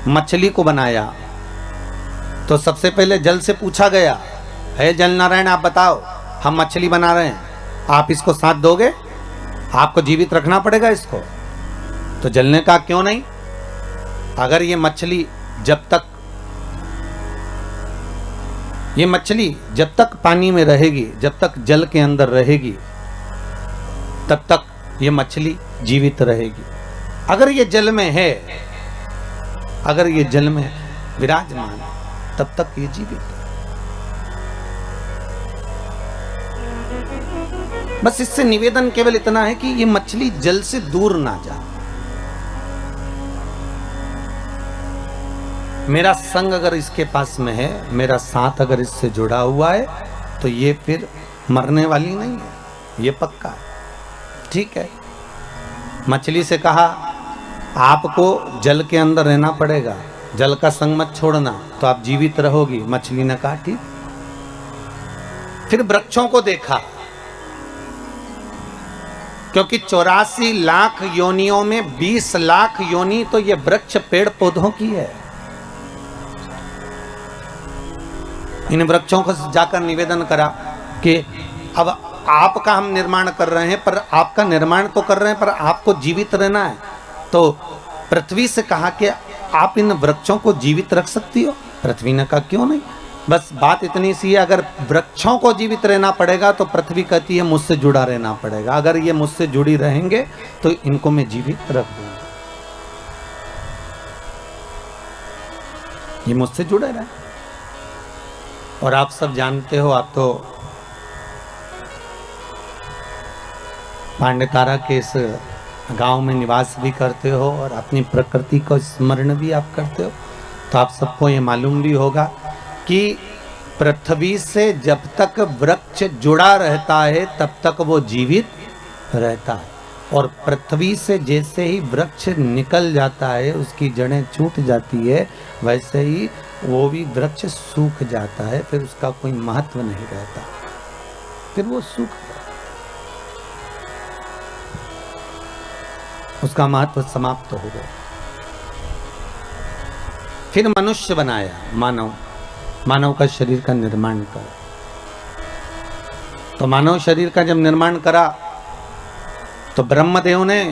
मछली को बनाया तो सबसे पहले जल से पूछा गया, हे जल नारायण आप बताओ, हम मछली बना रहे हैं, आप इसको साथ दोगे? आपको जीवित रखना पड़ेगा इसको। तो जल ने कहा क्यों नहीं, अगर ये मछली जब तक पानी में रहेगी, जब तक जल के अंदर रहेगी, तब तक ये मछली जीवित रहेगी। अगर ये जल में है, अगर ये जल में विराजमान, तब तक ये जीवित है। बस इससे निवेदन केवल इतना है कि ये मछली जल से दूर ना जाए। मेरा संग अगर इसके पास में है, मेरा साथ अगर इससे जुड़ा हुआ है, तो ये फिर मरने वाली नहीं है, ये पक्का है। ठीक है, मछली से कहा आपको जल के अंदर रहना पड़ेगा, जल का संग मत छोड़ना, तो आप जीवित रहोगी। मछली ने कहा ठीक। फिर वृक्षों को देखा, क्योंकि 84 लाख योनियों में 20 लाख योनि तो ये वृक्ष पेड़ पौधों की है। इन वृक्षों को जाकर निवेदन करा कि अब आपका हम निर्माण कर रहे हैं, पर आपका निर्माण तो कर रहे हैं, पर आपको जीवित रहना है। तो पृथ्वी से कहा कि आप इन वृक्षों को जीवित रख सकती हो? पृथ्वी ने कहा क्यों नहीं। बस बात इतनी सी है, अगर वृक्षों को जीवित रहना पड़ेगा तो पृथ्वी कहती है मुझसे जुड़ा रहना पड़ेगा। अगर ये मुझसे जुड़ी रहेंगे तो इनको मैं जीवित रख दूंगा। ये मुझसे जुड़े रहे। और आप सब जानते हो, आप तो पांडेतारा के इस गांव में निवास भी करते हो और अपनी प्रकृति को स्मरण भी आप करते हो, तो आप सबको ये मालूम भी होगा कि पृथ्वी से जब तक वृक्ष जुड़ा रहता है तब तक वो जीवित रहता है, और पृथ्वी से जैसे ही वृक्ष निकल जाता है, उसकी जड़ें छूट जाती है, वैसे ही वो भी वृक्ष सूख जाता है, फिर उसका कोई महत्व नहीं रहता, फिर वो सूख जाता, उसका महत्व समाप्त हो गया। फिर मनुष्य बनाया, मानव का शरीर का निर्माण करा। तो मानव शरीर का जब निर्माण करा तो ब्रह्मदेव ने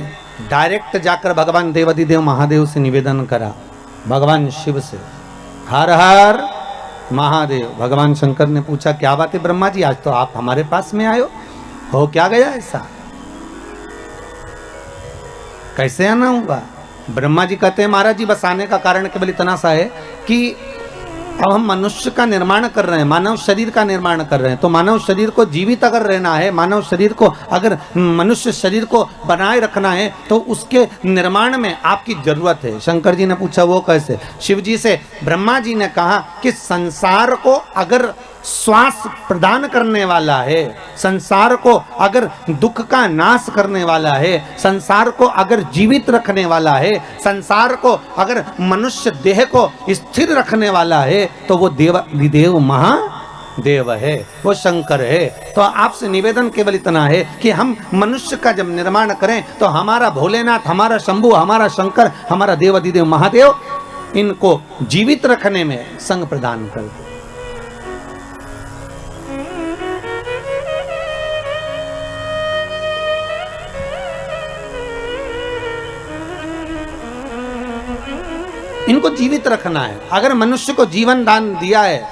डायरेक्ट जाकर भगवान देवाधिदेव महादेव से निवेदन करा, भगवान शिव से, हर हर महादेव। भगवान शंकर ने पूछा क्या बात है ब्रह्मा जी, आज तो आप हमारे पास में आयो हो, क्या गया ऐसा, कैसे आना होगा? ब्रह्मा जी कहते हैं महाराज जी बस आने का कारण केवल इतना सा है कि अब हम मनुष्य का निर्माण कर रहे हैं, मानव शरीर का निर्माण कर रहे हैं, तो मानव शरीर को जीवित अगर रहना है, मानव शरीर को अगर मनुष्य शरीर को बनाए रखना है, तो उसके निर्माण में आपकी जरूरत है। शंकर जी ने पूछा वो कैसे? शिव जी से ब्रह्मा जी ने कहा कि संसार को अगर श्वास प्रदान करने वाला है, संसार को अगर दुख का नाश करने वाला है, संसार को अगर जीवित रखने वाला है, संसार को अगर मनुष्य देह को स्थिर रखने वाला है, तो वो देवाधिदेव महादेव है, वो शंकर है। तो आपसे निवेदन केवल इतना है कि हम मनुष्य का जब निर्माण करें तो हमारा भोलेनाथ, हमारा शंभु, हमारा शंकर, हमारा देवाधिदेव महादेव इनको जीवित रखने में संग प्रदान कर दे। इनको जीवित रखना है। अगर मनुष्य को जीवन दान दिया है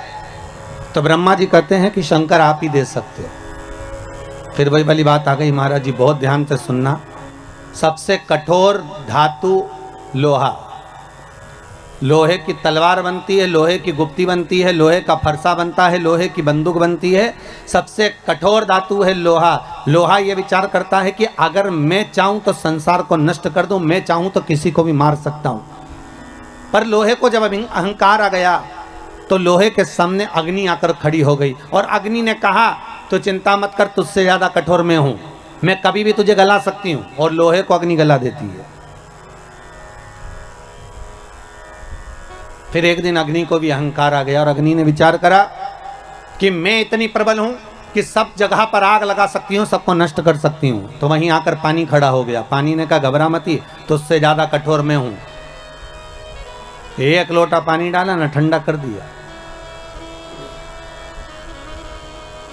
तो ब्रह्मा जी कहते हैं कि शंकर आप ही दे सकते हो। फिर वही वाली बात आ गई, महाराज जी बहुत ध्यान से सुनना, सबसे कठोर धातु लोहा, लोहे की तलवार बनती है, लोहे की गुप्ती बनती है, लोहे का फरसा बनता है, लोहे की बंदूक बनती है, सबसे कठोर धातु है लोहा। लोहा ये विचार करता है कि अगर मैं चाहूं तो संसार को नष्ट कर दूं, मैं चाहूं तो किसी को भी मार सकता हूं। पर लोहे को जब अहंकार आ गया तो लोहे के सामने अग्नि आकर खड़ी हो गई, और अग्नि ने कहा तो चिंता मत कर, तुझसे ज्यादा कठोर मैं हूं, मैं कभी भी तुझे गला सकती हूं। और लोहे को अग्नि गला देती है। फिर एक दिन अग्नि को भी अहंकार आ गया और अग्नि ने विचार करा कि मैं इतनी प्रबल हूं कि सब जगह पर आग लगा सकती हूं, सबको नष्ट कर सकती हूं। तो वहीं आकर पानी खड़ा हो गया। पानी ने कहा घबरा मती, तुझसे ज्यादा कठोर मैं हूं। एक लोटा पानी डाला ना, ठंडा कर दिया।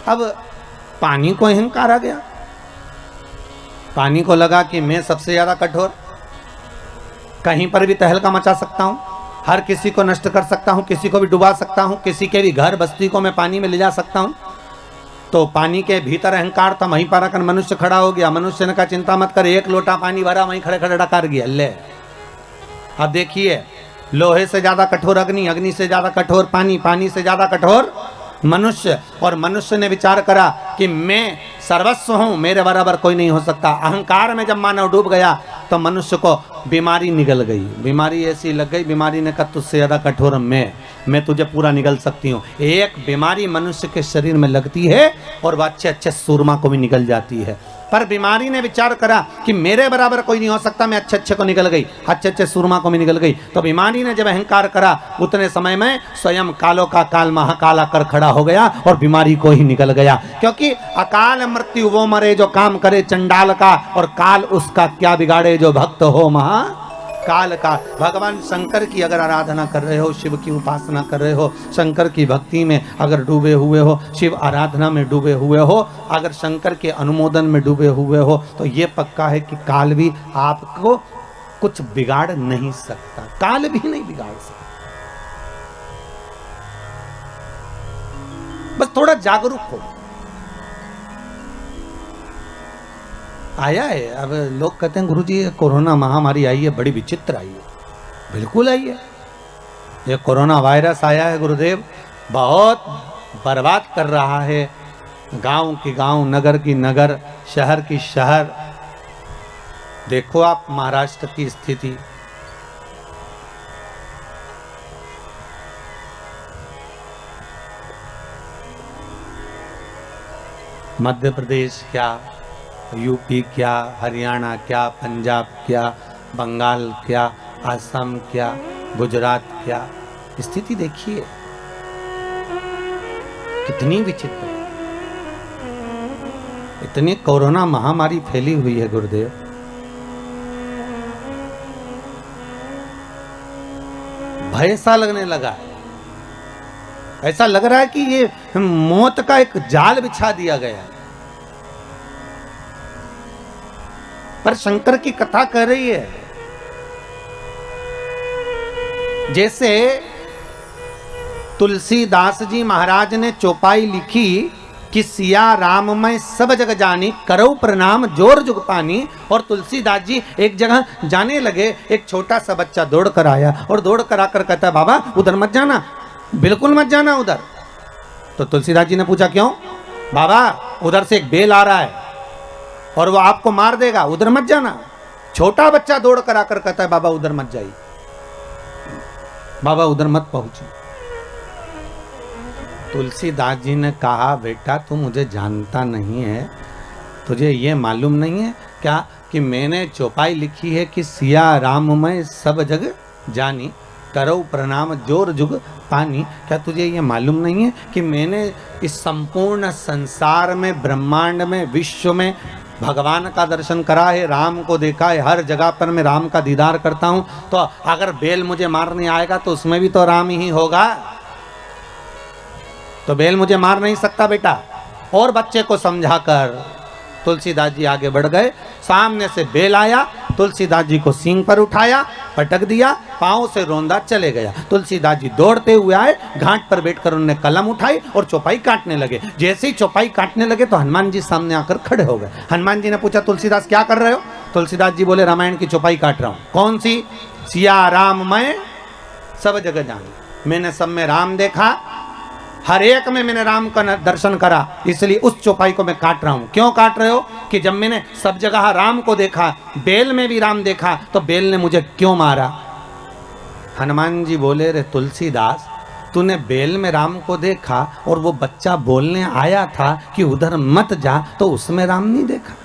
अब पानी को अहंकार आ गया, पानी को लगा कि मैं सबसे ज्यादा कठोर, कहीं पर भी तहलका मचा सकता हूं, हर किसी को नष्ट कर सकता हूं, किसी को भी डुबा सकता हूं, किसी के भी घर बस्ती को मैं पानी में ले जा सकता हूं। तो पानी के भीतर अहंकार था, वहीं पर आकर मनुष्य खड़ा हो गया। मनुष्य ने कहा चिंता मत कर, एक लोटा पानी भरा, वहीं खड़े खड़े डकार गया। ले अब देखिए, लोहे से ज्यादा कठोर अग्नि, अग्नि से ज्यादा कठोर पानी, पानी से ज्यादा कठोर मनुष्य। और मनुष्य ने विचार करा कि मैं सर्वस्व हूं, मेरे बराबर कोई नहीं हो सकता। अहंकार में जब मानव डूब गया तो मनुष्य को बीमारी निगल गई, बीमारी ऐसी लग गई, बीमारी ने कहा तुझसे ज्यादा कठोर मैं तुझे पूरा निगल सकती हूँ। एक बीमारी मनुष्य के शरीर में लगती है और वह अच्छे अच्छे सूरमा को भी निगल जाती है। पर बीमारी ने विचार करा कि मेरे बराबर कोई नहीं हो सकता, मैं अच्छे अच्छे को निकल गई, अच्छे अच्छे सूरमा को भी निकल गई। तो बीमारी ने जब अहंकार करा, उतने समय में स्वयं कालों का काल महाकाल आकर खड़ा हो गया और बीमारी को ही निकल गया। क्योंकि अकाल मृत्यु वो मरे जो काम करे चंडाल का, और काल उसका क्या बिगाड़े जो भक्त हो महाकाल का। भगवान शंकर की अगर आराधना कर रहे हो, शिव की उपासना कर रहे हो, शंकर की भक्ति में अगर डूबे हुए हो, शिव आराधना में डूबे हुए हो, अगर शंकर के अनुमोदन में डूबे हुए हो, तो ये पक्का है कि काल भी आपको कुछ बिगाड़ नहीं सकता, काल भी नहीं बिगाड़ सकता। बस थोड़ा जागरूक हो। आया है, अब लोग कहते हैं गुरुजी ये कोरोना महामारी आई है, बड़ी विचित्र आई है। बिल्कुल आई है, ये कोरोना वायरस आया है गुरुदेव, बहुत बर्बाद कर रहा है, गांव की गांव, नगर की नगर, शहर की शहर। देखो आप महाराष्ट्र की स्थिति, मध्य प्रदेश क्या, यूपी क्या, हरियाणा क्या, पंजाब क्या, बंगाल क्या, असम क्या, गुजरात क्या, स्थिति देखिए कितनी विचित्र, इतनी कोरोना महामारी फैली हुई है गुरुदेव। भय सा लगने लगा है, ऐसा लग रहा है कि ये मौत का एक जाल बिछा दिया गया है। पर शंकर की कथा कह रही है, जैसे तुलसीदास जी महाराज ने चौपाई लिखी कि सिया राम मैं सब जग जानी, करऊ प्रणाम जोर जुग पानी। और तुलसीदास जी एक जगह जाने लगे, एक छोटा सा बच्चा दौड़ कर आया और दौड़ कर आकर कहता है बाबा उधर मत जाना, बिल्कुल मत जाना उधर। तो तुलसीदास जी ने पूछा क्यों? बाबा उधर से एक बेल आ रहा है और वो आपको मार देगा, उधर मत जाना। छोटा बच्चा दौड़ कर आकर कहता है बाबा उधर मत जाइए, बाबा उधर मत पहुंचे। तुलसीदास जी ने कहा बेटा तू मुझे जानता नहीं है, तुझे ये मालूम नहीं है क्या कि मैंने चौपाई लिखी है कि सिया राम मैं सब जग जानी, करो प्रणाम जोर जुग पानी। क्या तुझे ये मालूम नहीं है कि मैंने इस संपूर्ण संसार में, ब्रह्मांड में, विश्व में भगवान का दर्शन करा है, राम को देखा है, हर जगह पर मैं राम का दीदार करता हूं। तो अगर बेल मुझे मारने आएगा तो उसमें भी तो राम ही होगा, तो बेल मुझे मार नहीं सकता बेटा। और बच्चे को समझाकर तुलसीदास जी आगे बढ़ गए। सामने से बेल आया, तुलसीदास जी को सींग पर उठाया, पटक दिया, पांव से रोंदा चले गया। तुलसीदास जी दौड़ते हुए आए, घाट पर बैठकर उन्होंने कलम उठाई और चौपाई काटने लगे। जैसे ही चौपाई काटने लगे तो हनुमान जी सामने आकर खड़े हो गए। हनुमान जी ने पूछा तुलसीदास क्या कर रहे हो? तुलसीदास जी बोले रामायण की चौपाई काट रहा हूं। कौन सी? सिया राम मैं सब जगह जानी, मैंने सब में राम देखा, हर एक में मैंने राम का दर्शन करा, इसलिए उस चौपाई को मैं काट रहा हूं। क्यों काट रहे हो? कि जब मैंने सब जगह राम को देखा, बेल में भी राम देखा, तो बेल ने मुझे क्यों मारा? हनुमान जी बोले रे तुलसीदास, तूने बेल में राम को देखा और वो बच्चा बोलने आया था कि उधर मत जा, तो उसमें राम नहीं देखा?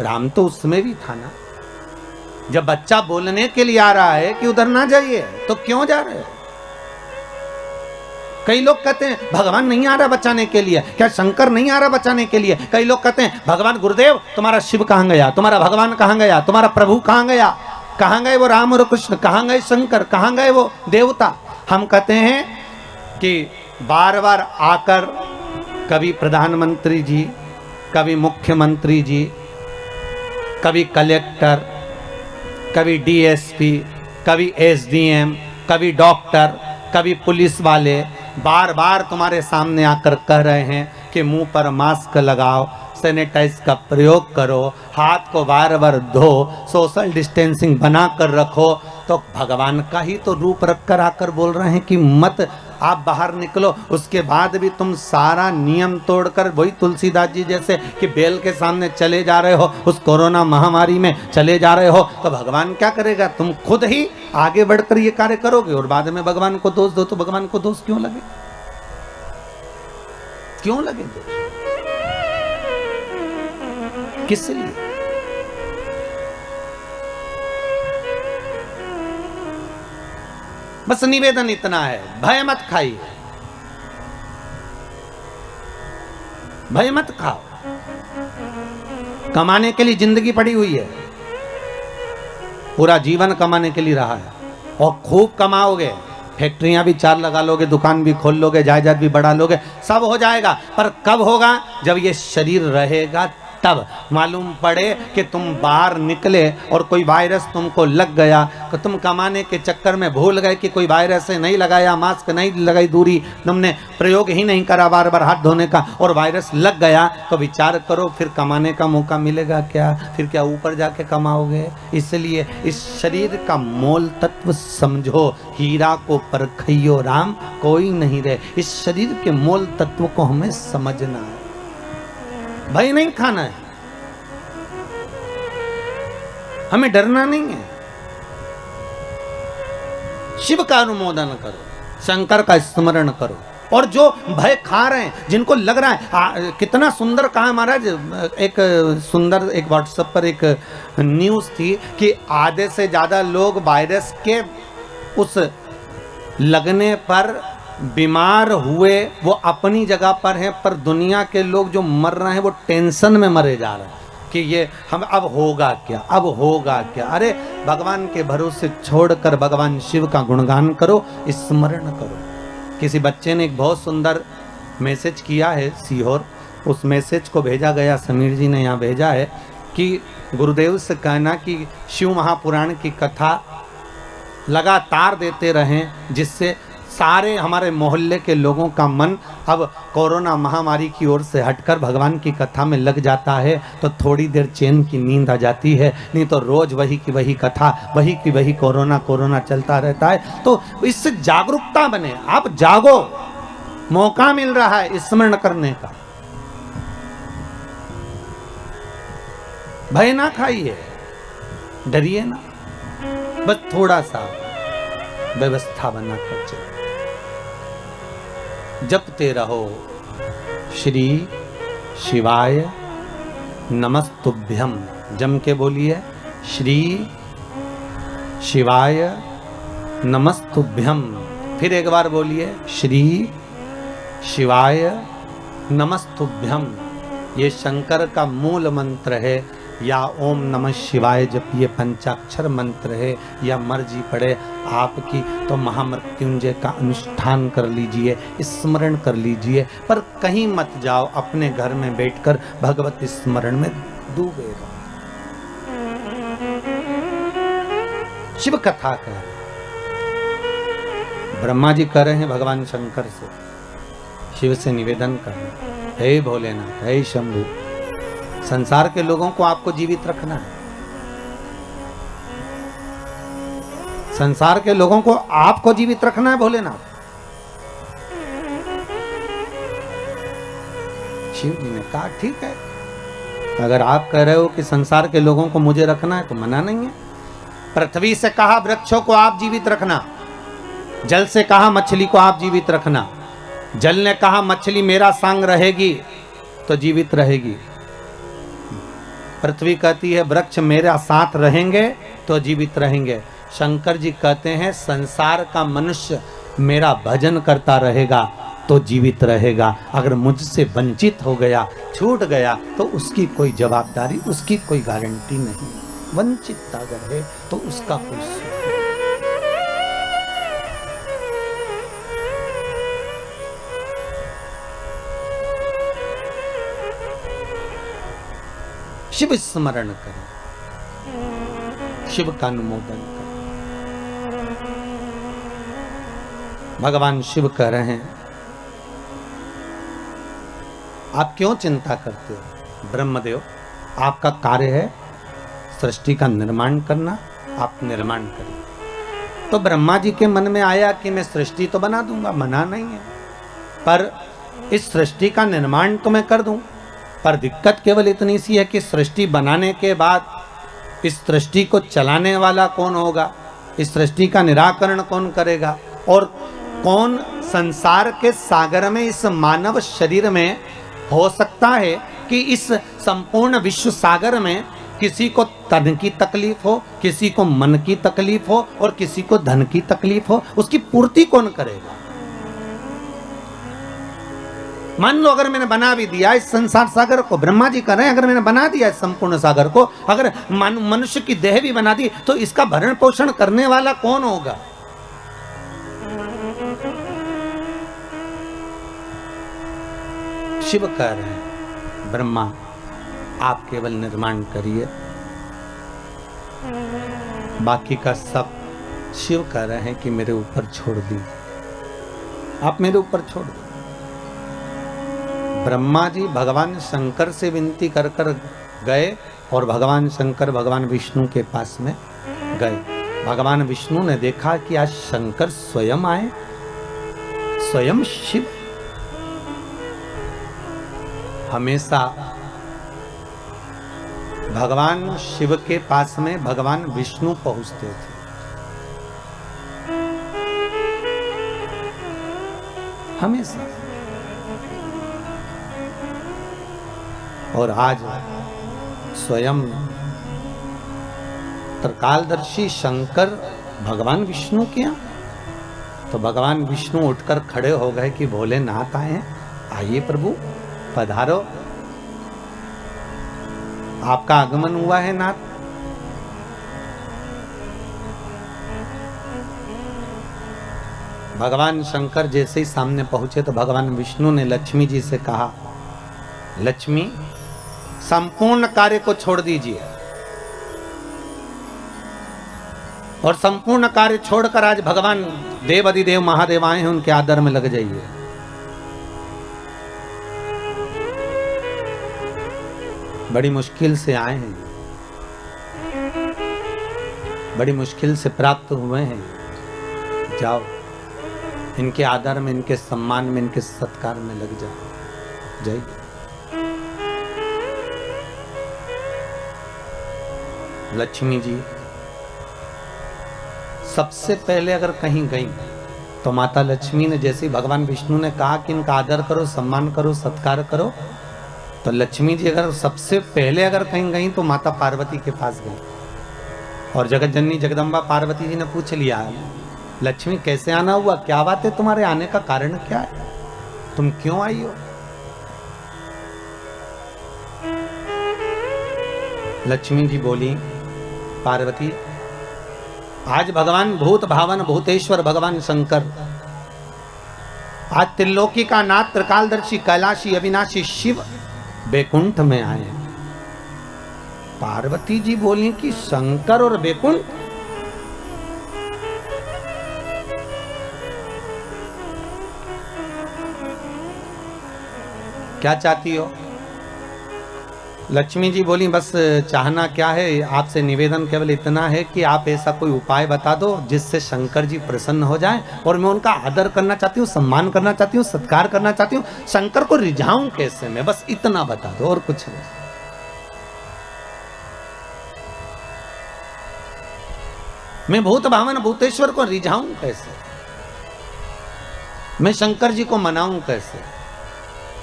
राम तो उसमें भी था ना। जब बच्चा बोलने के लिए आ रहा है कि उधर ना जाइए, तो क्यों जा रहे हो? कई लोग कहते हैं भगवान नहीं आ रहा बचाने के लिए, क्या शंकर नहीं आ रहा बचाने के लिए? कई लोग कहते हैं भगवान गुरुदेव तुम्हारा शिव कहां गया, तुम्हारा भगवान कहां गया, तुम्हारा प्रभु कहां गया? कहाँ गए वो राम और कृष्ण, कहाँ गए शंकर, कहाँ गए वो देवता। हम कहते हैं कि बार बार आकर कभी प्रधानमंत्री जी, कभी मुख्यमंत्री जी, कभी कलेक्टर, कभी डीएसपी, कभी एसडीएम, कभी डॉक्टर, कभी पुलिस वाले बार बार तुम्हारे सामने आकर कह रहे हैं कि मुंह पर मास्क लगाओ, सैनिटाइज का प्रयोग करो, हाथ को बार बार धो, सोशल डिस्टेंसिंग बना कर रखो। तो भगवान का ही तो रूप रख कर आकर बोल रहे हैं कि मत आप बाहर निकलो। उसके बाद भी तुम सारा नियम तोड़कर वही तुलसीदास जी जैसे कि बेल के सामने चले जा रहे हो, उस कोरोना महामारी में चले जा रहे हो। तो भगवान क्या करेगा? तुम खुद ही आगे बढ़कर ये कार्य करोगे और बाद में भगवान को दोष दो। तो भगवान को दोष क्यों लगे? क्यों लगे दोष? किस लिए? बस निवेदन इतना है, भय मत खाइए, भय मत खाओ। कमाने के लिए जिंदगी पड़ी हुई है, पूरा जीवन कमाने के लिए रहा है और खूब कमाओगे। फैक्ट्रियां भी 4 लगा लोगे, दुकान भी खोल लोगे, जायदाद भी बढ़ा लोगे, सब हो जाएगा। पर कब होगा? जब ये शरीर रहेगा तब मालूम पड़े कि तुम बाहर निकले और कोई वायरस तुमको लग गया, तो तुम कमाने के चक्कर में भूल गए कि कोई वायरस है, नहीं लगाया, मास्क नहीं लगाई, दूरी तुमने प्रयोग ही नहीं करा बार बार हाथ धोने का, और वायरस लग गया। तो विचार करो फिर कमाने का मौका मिलेगा क्या? फिर क्या ऊपर जाके कमाओगे? इसलिए इस शरीर का मोल तत्व समझो, हीरा को परखइयो राम कोई नहीं रहे। इस शरीर के मोल तत्व को हमें समझना है, भय नहीं खाना है, हमें डरना नहीं है। शिव का अनुमोदन करो, शंकर का स्मरण करो। और जो भय खा रहे हैं, जिनको लग रहा है कितना सुंदर कहा महाराज, एक सुंदर एक व्हाट्सएप पर एक न्यूज थी कि आधे से ज्यादा लोग वायरस के उस लगने पर बीमार हुए वो अपनी जगह पर हैं, पर दुनिया के लोग जो मर रहे हैं वो टेंशन में मरे जा रहे हैं कि ये हम अब होगा क्या, अब होगा क्या। अरे भगवान के भरोसे छोड़कर भगवान शिव का गुणगान करो, स्मरण करो। किसी बच्चे ने एक बहुत सुंदर मैसेज किया है सीहोर, उस मैसेज को भेजा गया, समीर जी ने यहाँ भेजा है कि गुरुदेव से कहना कि शिव महापुराण की कथा लगातार देते रहें, जिससे सारे हमारे मोहल्ले के लोगों का मन अब कोरोना महामारी की ओर से हटकर भगवान की कथा में लग जाता है, तो थोड़ी देर चैन की नींद आ जाती है। नहीं तो रोज वही की वही कथा, वही की वही कोरोना कोरोना चलता रहता है। तो इससे जागरूकता बने, आप जागो, मौका मिल रहा है स्मरण करने का। भय ना खाइए, डरिए ना, बस थोड़ा सा व्यवस्था बनाकर चलो। जपते रहो श्री शिवाय नमस्तुभ्यम, जम के बोलिए श्री शिवाय नमस्तुभ्यम। फिर एक बार बोलिए श्री शिवाय नमस्तुभ्यम। ये शंकर का मूल मंत्र है, या ओम नमः शिवाय जब ये पंचाक्षर मंत्र है, या मर्जी पड़े आपकी तो महामृत्युंजय का अनुष्ठान कर लीजिए, स्मरण कर लीजिए। पर कहीं मत जाओ, अपने घर में बैठकर भगवत स्मरण में डूबे रहो। शिव कथा कह रहे, ब्रह्मा जी कह रहे हैं भगवान शंकर से, शिव से निवेदन कर रहे हैं, हे भोलेनाथ, हे शंभु, संसार के लोगों को आपको जीवित रखना है, संसार के लोगों को आपको जीवित रखना है भोलेनाथ। शिव जी ने कहा ठीक है, अगर आप कह रहे हो कि संसार के लोगों को मुझे रखना है तो मना नहीं है। पृथ्वी से कहा वृक्षों को आप जीवित रखना, जल से कहा मछली को आप जीवित रखना। जल ने कहा मछली मेरा संग रहेगी तो जीवित रहेगी, पृथ्वी कहती है वृक्ष मेरा साथ रहेंगे तो जीवित रहेंगे। शंकर जी कहते हैं संसार का मनुष्य मेरा भजन करता रहेगा तो जीवित रहेगा, अगर मुझसे वंचित हो गया, छूट गया, तो उसकी कोई जवाबदारी, उसकी कोई गारंटी नहीं। वंचित अगर है तो उसका कोई सुख नहीं। शिव स्मरण करें, शिव का अनुमोदन करें। भगवान शिव कह रहे हैं, आप क्यों चिंता करते हो? ब्रह्मदेव, आपका कार्य है सृष्टि का निर्माण करना, आप निर्माण करें। तो ब्रह्मा जी के मन में आया कि मैं सृष्टि तो बना दूंगा, मना नहीं है, पर इस सृष्टि का निर्माण तो मैं कर दूं, पर दिक्कत केवल इतनी सी है कि सृष्टि बनाने के बाद इस सृष्टि को चलाने वाला कौन होगा, इस सृष्टि का निराकरण कौन करेगा, और कौन संसार के सागर में इस मानव शरीर में हो सकता है कि इस संपूर्ण विश्व सागर में किसी को तन की तकलीफ हो, किसी को मन की तकलीफ हो और किसी को धन की तकलीफ हो, उसकी पूर्ति कौन करेगा? मान लो अगर मैंने बना भी दिया इस संसार सागर को, ब्रह्मा जी कर रहे हैं, अगर मैंने बना दिया इस संपूर्ण सागर को, अगर मनुष्य की देह भी बना दी, तो इसका भरण पोषण करने वाला कौन होगा? शिव कह रहे हैं, ब्रह्मा आप केवल निर्माण करिए, बाकी का सब शिव कह रहे हैं कि मेरे ऊपर छोड़ दीजिए, आप मेरे ऊपर छोड़ दो। ब्रह्मा जी भगवान शंकर से विनती कर कर गए और भगवान शंकर भगवान विष्णु के पास में गए। भगवान विष्णु ने देखा कि आज शंकर स्वयं आए, स्वयं शिव। हमेशा भगवान शिव के पास में भगवान विष्णु पहुंचते थे। हमेशा। और आज स्वयं त्रिकालदर्शी शंकर भगवान विष्णु के यहाँ, तो भगवान विष्णु उठकर खड़े हो गए कि भोलेनाथ आए हैं, आइए प्रभु पधारो, आपका आगमन हुआ है नाथ। भगवान शंकर जैसे ही सामने पहुंचे तो भगवान विष्णु ने लक्ष्मी जी से कहा, लक्ष्मी संपूर्ण कार्य को छोड़ दीजिए और संपूर्ण कार्य छोड़कर आज भगवान देव अधिदेव महादेव आए हैं, उनके आदर में लग जाइए। बड़ी मुश्किल से आए हैं, बड़ी मुश्किल से प्राप्त हुए हैं, जाओ इनके आदर में, इनके सम्मान में, इनके सत्कार में लग जाओ, जाइए। लक्ष्मी जी सबसे पहले अगर कहीं गई तो माता लक्ष्मी ने, जैसे भगवान विष्णु ने कहा कि इनका आदर करो, सम्मान करो, सत्कार करो, तो लक्ष्मी जी अगर सबसे पहले अगर कहीं गई तो माता पार्वती के पास गई और जगत जननी जगदम्बा पार्वती जी ने पूछ लिया, लक्ष्मी कैसे आना हुआ, क्या बात है, तुम्हारे आने का कारण क्या है, तुम क्यों आई हो? लक्ष्मी जी बोली, पार्वती आज भगवान भूत भावन भूतेश्वर भगवान शंकर, आज त्रिलोकी का नाथ त्रिकालदर्शी कैलाशी अविनाशी शिव बैकुंठ में आए हैं। पार्वती जी बोली कि शंकर और बैकुंठ, क्या चाहती हो? लक्ष्मी जी बोली, बस चाहना क्या है, आपसे निवेदन केवल इतना है कि आप ऐसा कोई उपाय बता दो जिससे शंकर जी प्रसन्न हो जाएं, और मैं उनका आदर करना चाहती हूँ, सम्मान करना चाहती हूँ, सत्कार करना चाहती हूँ, शंकर को रिझाऊं कैसे मैं, बस इतना बता दो और कुछ नहीं। मैं भूत भावन भूतेश्वर को रिझाऊं कैसे, मैं शंकर जी को मनाऊं कैसे,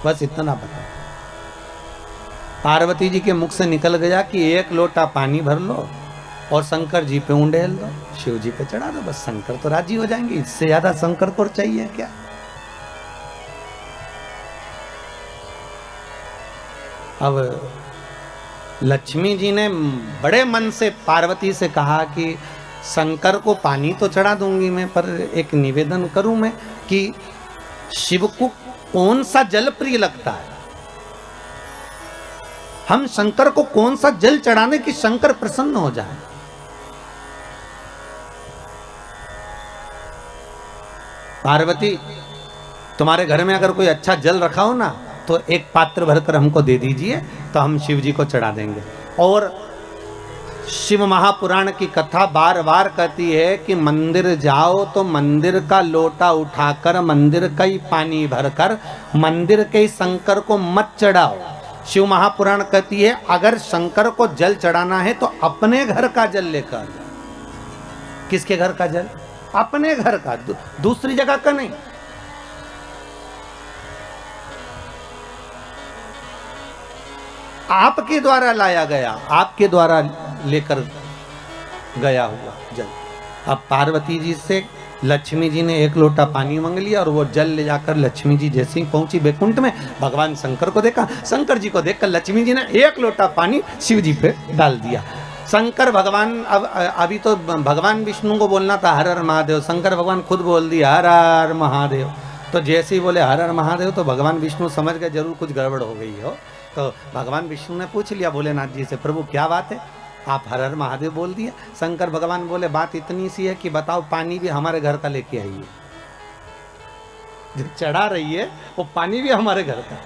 बस इतना बता। पार्वती जी के मुख से निकल गया कि एक लोटा पानी भर लो और शंकर जी पे उंडेल दो, शिव जी पे चढ़ा दो, बस शंकर तो राजी हो जाएंगे, इससे ज्यादा शंकर को चाहिए क्या? अब लक्ष्मी जी ने बड़े मन से पार्वती से कहा कि शंकर को पानी तो चढ़ा दूंगी मैं, पर एक निवेदन करूं मैं कि शिव को कौन सा जल प्रिय लगता है, हम शंकर को कौन सा जल चढ़ाने कि शंकर प्रसन्न हो जाए। पार्वती, तुम्हारे घर में अगर कोई अच्छा जल रखा हो ना तो एक पात्र भरकर हमको दे दीजिए, तो हम शिव जी को चढ़ा देंगे। और शिव महापुराण की कथा बार बार कहती है कि मंदिर जाओ तो मंदिर का लोटा उठाकर मंदिर का ही पानी भरकर मंदिर के शंकर को मत चढ़ाओ। शिव महापुराण कहती है अगर शंकर को जल चढ़ाना है तो अपने घर का जल लेकर। किसके घर का जल? अपने घर का, दूसरी जगह का नहीं। आपके द्वारा लाया गया, आपके द्वारा लेकर गया हुआ जल। अब पार्वती जी से लक्ष्मी जी ने एक लोटा पानी मांग लिया और वो जल ले जाकर लक्ष्मी जी जैसे ही पहुंची बैकुंठ में, भगवान शंकर को देखा, शंकर जी को देखकर लक्ष्मी जी ने एक लोटा पानी शिव जी पे डाल दिया। शंकर भगवान, अब अभी तो भगवान विष्णु को बोलना था हर हर महादेव, शंकर भगवान खुद बोल दिया हर हर महादेव। तो जैसे ही बोले हर हर महादेव तो भगवान विष्णु समझ गए जरूर कुछ गड़बड़ हो गई हो। तो भगवान विष्णु ने पूछ लिया भोलेनाथ जी से, प्रभु क्या बात है, आप हर हर महादेव बोल दिए। शंकर भगवान बोले बात इतनी सी है कि बताओ पानी भी हमारे घर का लेके आइए, जो चढ़ा रही है वो पानी भी हमारे घर का।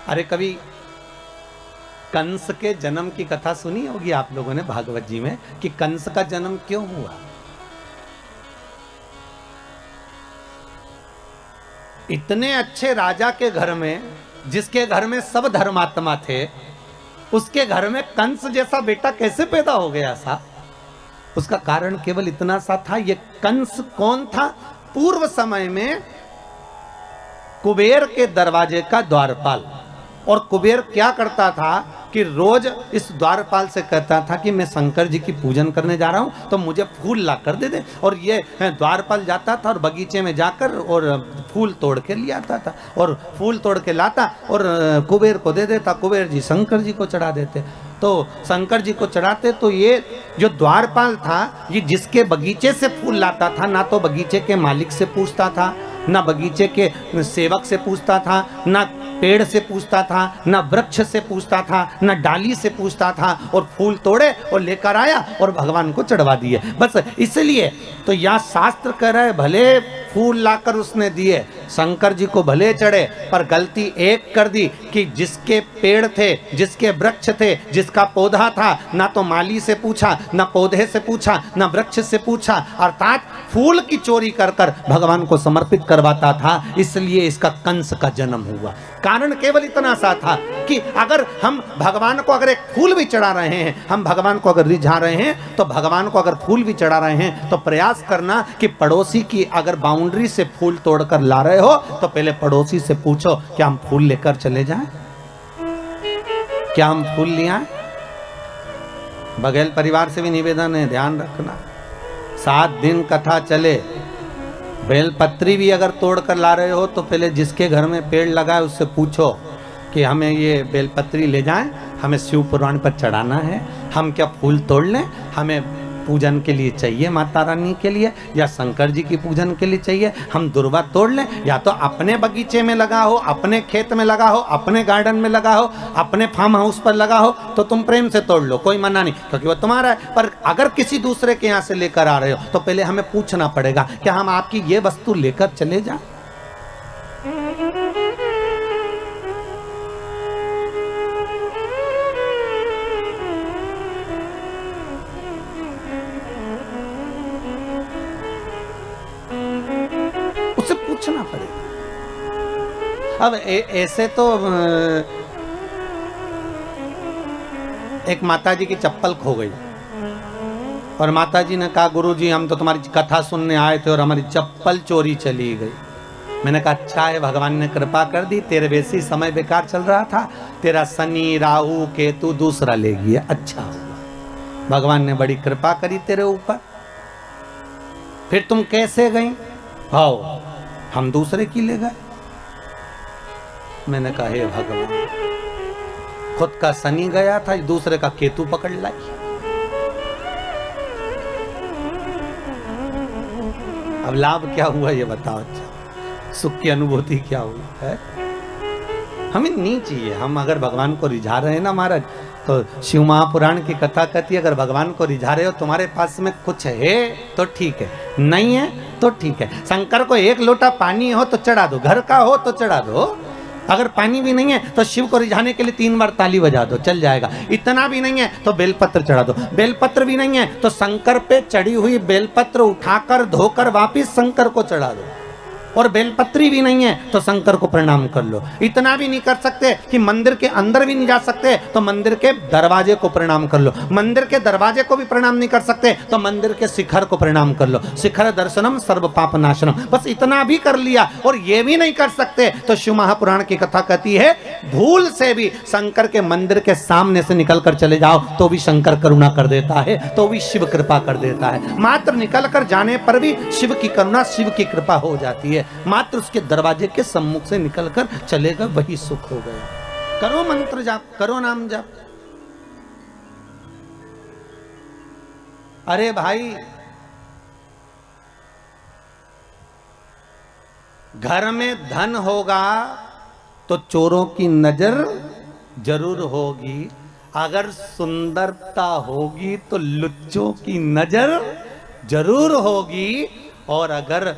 अरे कभी कंस के जन्म की कथा सुनी होगी आप लोगों ने भागवत जी में कि कंस का जन्म क्यों हुआ। इतने अच्छे राजा के घर में, जिसके घर में सब धर्मात्मा थे, उसके घर में कंस जैसा बेटा कैसे पैदा हो गया सा? उसका कारण केवल इतना सा था, ये कंस कौन था? पूर्व समय में कुबेर के दरवाजे का द्वारपाल। और कुबेर क्या करता था कि रोज इस द्वारपाल से कहता था कि मैं शंकर जी की पूजन करने जा रहा हूं तो मुझे फूल ला कर दे दे। और ये द्वारपाल जाता था और बगीचे में जाकर और फूल तोड़ के ले आता था और फूल तोड़ के लाता और कुबेर को दे देता। कुबेर जी शंकर जी को चढ़ा देते। तो शंकर जी को चढ़ाते तो ये जो द्वारपाल था, ये जिसके बगीचे से फूल लाता था, ना तो बगीचे के मालिक से पूछता था, ना बगीचे के सेवक से पूछता था, ना पेड़ से पूछता था, ना वृक्ष से पूछता था, ना डाली से पूछता था, और फूल तोड़े और लेकर आया और भगवान को चढ़वा दिए। बस इसलिए तो यहाँ शास्त्र कह रहा है भले फूल लाकर उसने दिए, शंकर जी को भले चढ़े, पर गलती एक कर दी कि जिसके पेड़ थे, जिसके वृक्ष थे, जिसका पौधा था, ना तो माली से पूछा, ना पौधे से पूछा, ना वृक्ष से पूछा, अर्थात फूल की चोरी कर कर भगवान को समर्पित करवाता था। इसलिए इसका कंस का जन्म हुआ। कारण केवल इतना सा था कि अगर हम भगवान को अगर एक फूल भी चढ़ा रहे हैं, हम भगवान को अगर रिझा रहे हैं, तो भगवान को अगर फूल भी चढ़ा रहे हैं तो प्रयास करना कि पड़ोसी की अगर बाउंड्री से फूल तोड़कर ला रहे हो तो पहले पड़ोसी से पूछो क्या हम फूल लेकर चले जाएं, क्या हम फूल ले आए। बघेल परिवार से भी निवेदन है, ध्यान रखना 7 दिन कथा चले, बेलपत्री भी अगर तोड़ कर ला रहे हो तो पहले जिसके घर में पेड़ लगा है उससे पूछो कि हमें ये बेलपत्री ले जाएं, हमें शिव पुराण पर चढ़ाना है, हम क्या फूल तोड़ लें, हमें पूजन के लिए चाहिए माता रानी के लिए या शंकर जी की पूजन के लिए चाहिए, हम दुर्वा तोड़ लें, या तो अपने बगीचे में लगा हो, अपने खेत में लगा हो, अपने गार्डन में लगा हो, अपने फार्म हाउस पर लगा हो तो तुम प्रेम से तोड़ लो, कोई मना नहीं, क्योंकि वो तुम्हारा है। पर अगर किसी दूसरे के यहाँ से लेकर आ रहे हो तो पहले हमें पूछना पड़ेगा क्या हम आपकी ये वस्तु लेकर चले जाएं। पूछना पड़ेगा। अब ऐसे तो एक माताजी की चप्पल खो गई और माताजी ने कहा गुरुजी हम तो तुम्हारी कथा सुनने आए थे और हमारी चप्पल चोरी चली गई। मैंने कहा अच्छा है, भगवान ने कृपा कर दी, तेरे वैसे समय बेकार चल रहा था, तेरा शनि राहु केतु दूसरा ले गया, अच्छा हुआ, भगवान ने बड़ी कृपा करी तेरे ऊपर। फिर तुम कैसे गई? आओ हम दूसरे की ले गए। मैंने कहा हे भगवान, खुद का शनि गया था, दूसरे का केतु पकड़ लाई। अब लाभ क्या हुआ ये बताओ। अच्छा, सुख की अनुभूति क्या हुई है? हमें नहीं चाहिए। हम अगर भगवान को रिझा रहे हैं ना महाराज, तो शिव महापुराण की कथा कहती है, अगर भगवान को रिझा रहे हो, तुम्हारे पास में कुछ है तो ठीक है, नहीं है तो ठीक है। शंकर को एक लोटा पानी हो तो चढ़ा दो, घर का हो तो चढ़ा दो। अगर पानी भी नहीं है तो शिव को रिझाने के लिए 3 बार ताली बजा दो, चल जाएगा। इतना भी नहीं है तो बेलपत्र चढ़ा दो। बेलपत्र भी नहीं है तो शंकर पे चढ़ी हुई बेलपत्र उठाकर धोकर वापिस शंकर को चढ़ा दो। और बेलपत्री भी नहीं है तो शंकर को प्रणाम कर लो। इतना भी नहीं कर सकते कि मंदिर के अंदर भी नहीं जा सकते तो मंदिर के दरवाजे को प्रणाम कर लो। मंदिर के दरवाजे को भी प्रणाम नहीं कर सकते तो मंदिर के शिखर को प्रणाम कर लो। शिखर दर्शनम सर्व पाप नाशनम। बस इतना भी कर लिया और ये भी नहीं कर सकते तो शिव महापुराण की कथा कहती है, भूल से भी शंकर के मंदिर के सामने से निकल कर चले जाओ तो भी शंकर करुणा कर देता है, तो भी शिव कृपा कर देता है। मात्र निकल कर जाने पर भी शिव की करुणा, शिव की कृपा हो जाती है। मात्र उसके दरवाजे के सम्मुख से निकलकर चलेगा, वही सुख हो गया। करो मंत्र जाप, करो नाम जाप। अरे भाई, घर में धन होगा तो चोरों की नजर जरूर होगी, अगर सुंदरता होगी तो लुच्चों की नजर जरूर होगी, और अगर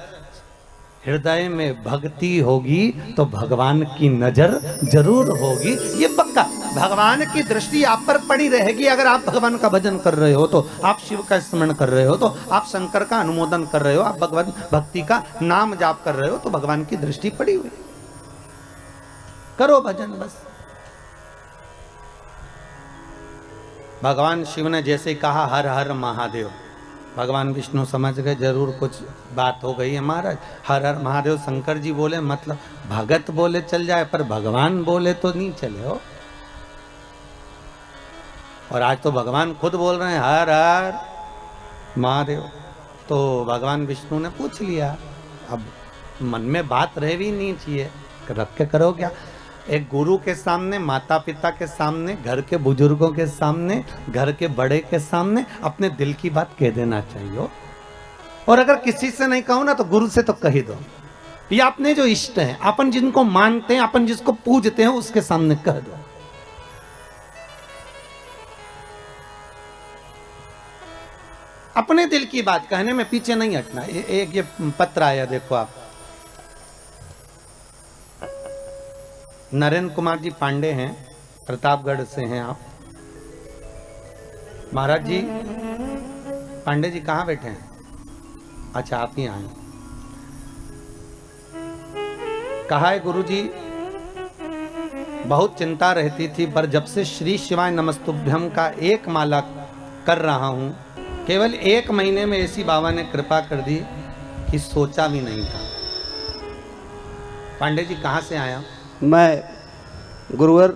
हृदय में भक्ति होगी तो भगवान की नजर जरूर होगी। ये पक्का, भगवान की दृष्टि आप पर पड़ी रहेगी। अगर आप भगवान का भजन कर रहे हो तो, आप शिव का स्मरण कर रहे हो तो, आप शंकर का अनुमोदन कर रहे हो, आप भगवान भक्ति का नाम जाप कर रहे हो तो भगवान की दृष्टि पड़ी हुई। करो भजन बस। भगवान शिव ने जैसे कहा हर हर महादेव, भगवान विष्णु समझ गए जरूर कुछ बात हो गई है महाराज। हर हर महादेव शंकर जी बोले, मतलब भगत बोले चल जाए, पर भगवान बोले तो नहीं चले हो। और आज तो भगवान खुद बोल रहे हैं हर हर महादेव। तो भगवान विष्णु ने पूछ लिया, अब मन में बात रह भी नहीं चाहिए, रख के करो क्या। एक गुरु के सामने, माता पिता के सामने, घर के बुजुर्गों के सामने, घर के बड़े के सामने अपने दिल की बात कह देना चाहिए। और अगर किसी से नहीं कहो ना तो गुरु से तो कह ही दो, या अपने जो इष्ट हैं, अपन जिनको मानते हैं, अपन जिसको पूजते हैं, उसके सामने कह दो। अपने दिल की बात कहने में पीछे नहीं हटना। एक ये पत्र आया, देखो आप, नरेंद्र कुमार जी पांडे हैं, प्रतापगढ़ से हैं आप। महाराज जी, पांडे जी कहाँ बैठे हैं? अच्छा, आप ही आए। कहा है गुरु जी, बहुत चिंता रहती थी, पर जब से श्री शिवाय नमस्तुभ्यम का 1 माला कर रहा हूं, केवल 1 महीने में ऐसी बाबा ने कृपा कर दी कि सोचा भी नहीं था। पांडे जी कहाँ से आया? मैं गुरुवर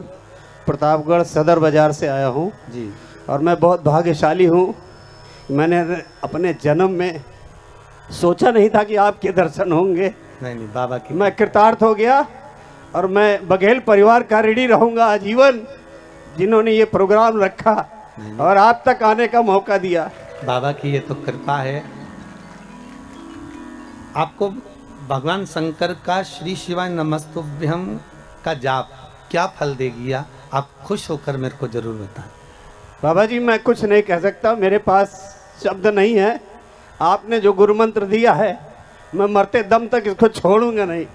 प्रतापगढ़ सदर बाजार से आया हूँ जी। और मैं बहुत भाग्यशाली हूँ। मैंने अपने जन्म में सोचा नहीं था कि आपके दर्शन होंगे। नहीं बाबा की, मैं कृतार्थ हो गया और मैं बघेल परिवार का ऋणी रहूँगा आजीवन, जिन्होंने ये प्रोग्राम रखा और आप तक आने का मौका दिया। बाबा की ये तो कृपा है। आपको भगवान शंकर का श्री शिवाय नमस्तुभ्यम का जाप क्या फल देगी, आप खुश होकर मेरे को जरूर बताएं। बाबा जी, मैं कुछ नहीं कह सकता, मेरे पास शब्द नहीं है। आपने जो गुरु मंत्र दिया है, मैं मरते दम तक इसको छोड़ूंगा नहीं।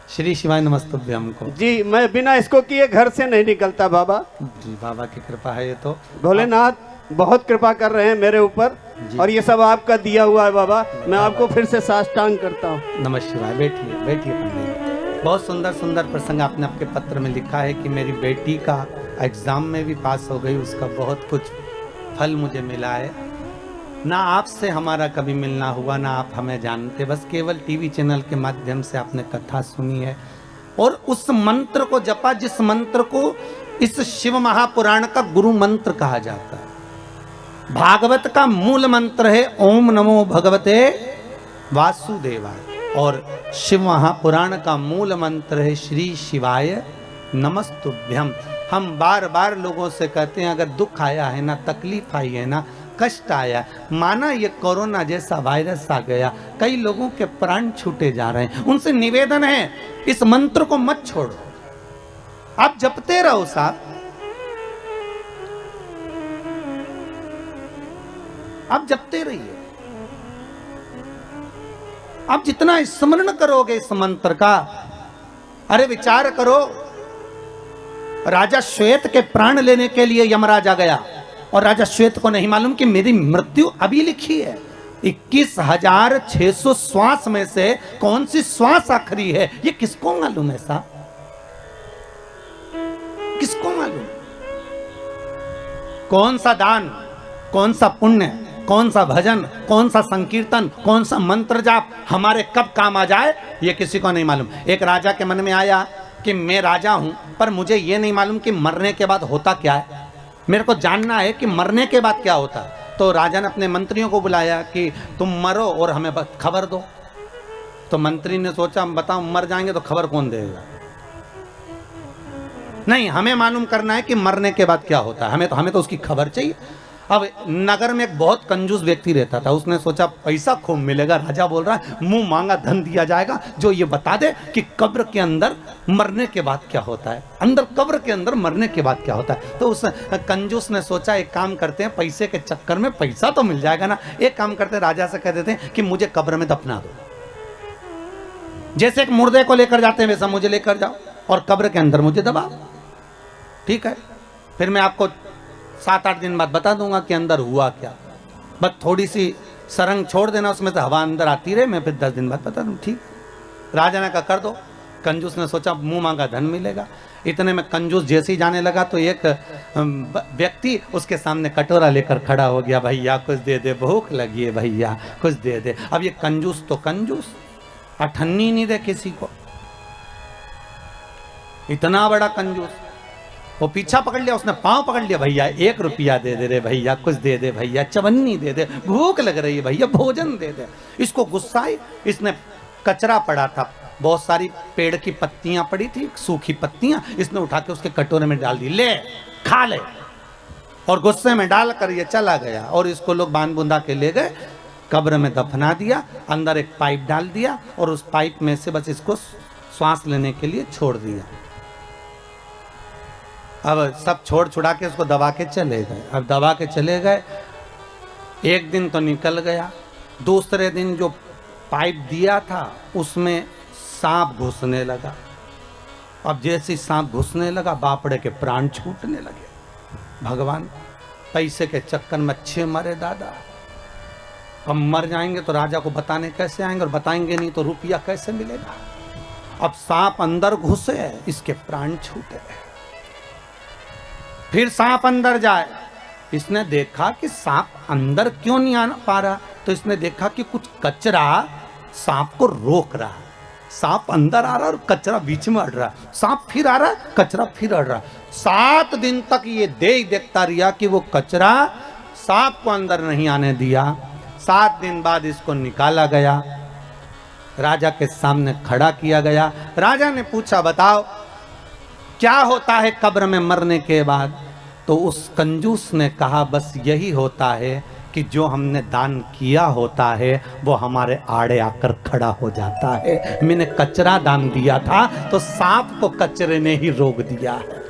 श्री शिवाय नमस्तुभ्यम को जी, मैं बिना इसको किए घर से नहीं निकलता बाबा जी। बाबा की कृपा है ये तो। भोलेनाथ बहुत कृपा कर रहे हैं मेरे ऊपर और ये सब आपका दिया हुआ है बाबा। मैं आपको फिर से साष्टांग करता हूँ। नमः शिवाय। बैठिए बैठिए पंडित। बहुत सुंदर सुंदर प्रसंग आपने आपके पत्र में लिखा है कि मेरी बेटी का एग्जाम में भी पास हो गई, उसका बहुत कुछ फल मुझे मिला है। ना आपसे हमारा कभी मिलना हुआ, ना आप हमें जानते, बस केवल टीवी चैनल के माध्यम से आपने कथा सुनी है और उस मंत्र को जपा जिस मंत्र को इस शिव महापुराण का गुरु मंत्र कहा जाता है। भागवत का मूल मंत्र है ओम नमो भगवते वासुदेवाय। और शिव महापुराण का मूल मंत्र है श्री शिवाय नमस्तुभ्यम। हम बार बार लोगों से कहते हैं अगर दुख आया है ना, तकलीफ आई है ना, कष्ट आया, माना ये कोरोना जैसा वायरस आ गया, कई लोगों के प्राण छूटे जा रहे हैं, उनसे निवेदन है इस मंत्र को मत छोड़ो, आप जपते रहो साहब, आप जपते रहिए। आप जितना स्मरण करोगे इस मंत्र का, अरे विचार करो, राजा श्वेत के प्राण लेने के लिए यमराज आ गया और राजा श्वेत को नहीं मालूम कि मेरी मृत्यु अभी लिखी है। 21,600 श्वास में से कौन सी श्वास आखिरी है, ये किसको मालूम है साहब, किसको मालूम? कौन सा दान, कौन सा पुण्य, कौन सा भजन, कौन सा संकीर्तन, कौन सा मंत्र जाप हमारे कब काम आ जाए, ये किसी को नहीं मालूम। एक राजा के मन में आया कि मैं राजा हूं, पर मुझे ये नहीं मालूम कि मरने के बाद होता क्या है, मेरे को जानना है कि मरने के बाद क्या होता है। तो राजा ने अपने मंत्रियों को बुलाया कि तुम मरो और हमें खबर दो। तो मंत्री ने सोचा बताओ मर जाएंगे तो खबर कौन देगा, नहीं हमें मालूम करना है कि मरने के बाद क्या होता है, हमें तो उसकी खबर चाहिए। अब नगर में एक बहुत कंजूस व्यक्ति रहता था, उसने सोचा पैसा खूब मिलेगा, राजा बोल रहा है मुंह मांगा धन दिया जाएगा जो ये बता दे कि कब्र के अंदर मरने के बाद क्या होता है, अंदर कब्र के अंदर मरने के बाद क्या होता है। तो उस कंजूस ने सोचा एक काम करते हैं, पैसे के चक्कर में पैसा तो मिल जाएगा ना, एक काम करते हैं राजा से कह देते हैं कि मुझे कब्र में दफना दो, जैसे एक मुर्दे को लेकर जाते हैं वैसा मुझे लेकर जाओ और कब्र के अंदर मुझे दबा, ठीक है, फिर मैं आपको 7-8 दिन बाद बता दूंगा कि अंदर हुआ क्या, बस थोड़ी सी सरंग छोड़ देना उसमें से हवा अंदर आती रहे, मैं फिर 10 दिन बाद बता दूँ, ठीक। राजा ने कहा कर दो। कंजूस ने सोचा मुंह मांगा धन मिलेगा। इतने में कंजूस जैसे ही जाने लगा तो एक व्यक्ति उसके सामने कटोरा लेकर खड़ा हो गया, भैया कुछ दे दे, भूख लगी है भैया कुछ दे दे। अब ये कंजूस तो कंजूस, अठन्नी नहीं दे किसी को, इतना बड़ा कंजूस। वो पीछा पकड़ लिया, उसने पांव पकड़ लिया, भैया 1 रुपया दे दे रे भैया, कुछ दे दे भैया, चवन्नी दे दे, भूख लग रही है भैया, भोजन दे दे। इसको गुस्सा आई, इसने कचरा पड़ा था, बहुत सारी पेड़ की पत्तियां पड़ी थी, सूखी पत्तियां, इसने उठा के उसके कटोरे में डाल दी, ले खा ले, और गुस्से में डाल कर ये चला गया। और इसको लोग बांध बुंदा के ले गए, कब्र में दफना दिया, अंदर एक पाइप डाल दिया और उस पाइप में से बस इसको श्वास लेने के लिए छोड़ दिया। अब सब छोड़ छुड़ा के उसको दबा के चले गए। अब दबा के चले गए, एक दिन तो निकल गया, दूसरे दिन जो पाइप दिया था उसमें सांप घुसने लगा। अब जैसे सांप घुसने लगा बापड़े के प्राण छूटने लगे। भगवान, पैसे के चक्कर में अच्छे मरे दादा, अब मर जाएंगे तो राजा को बताने कैसे आएंगे, और बताएंगे नहीं तो रुपया कैसे मिलेगा। अब सांप अंदर घुसे, इसके प्राण छूटे। फिर सांप अंदर जाए, इसने देखा कि सांप अंदर क्यों नहीं आ पा रहा, तो इसने देखा कि कुछ कचरा सांप को रोक रहा। सांप अंदर आ रहा और कचरा बीच में अड़ रहा, सांप फिर आ रहा, कचरा फिर अड़ रहा। 7 दिन तक ये देखता रहा कि वो कचरा सांप को अंदर नहीं आने दिया। 7 दिन बाद इसको निकाला गया, राजा के सामने खड़ा किया गया। राजा ने पूछा बताओ क्या होता है कब्र में मरने के बाद? तो उस कंजूस ने कहा बस यही होता है कि जो हमने दान किया होता है वो हमारे आड़े आकर खड़ा हो जाता है। मैंने कचरा दान दिया था तो सांप को कचरे ने ही रोक दिया है।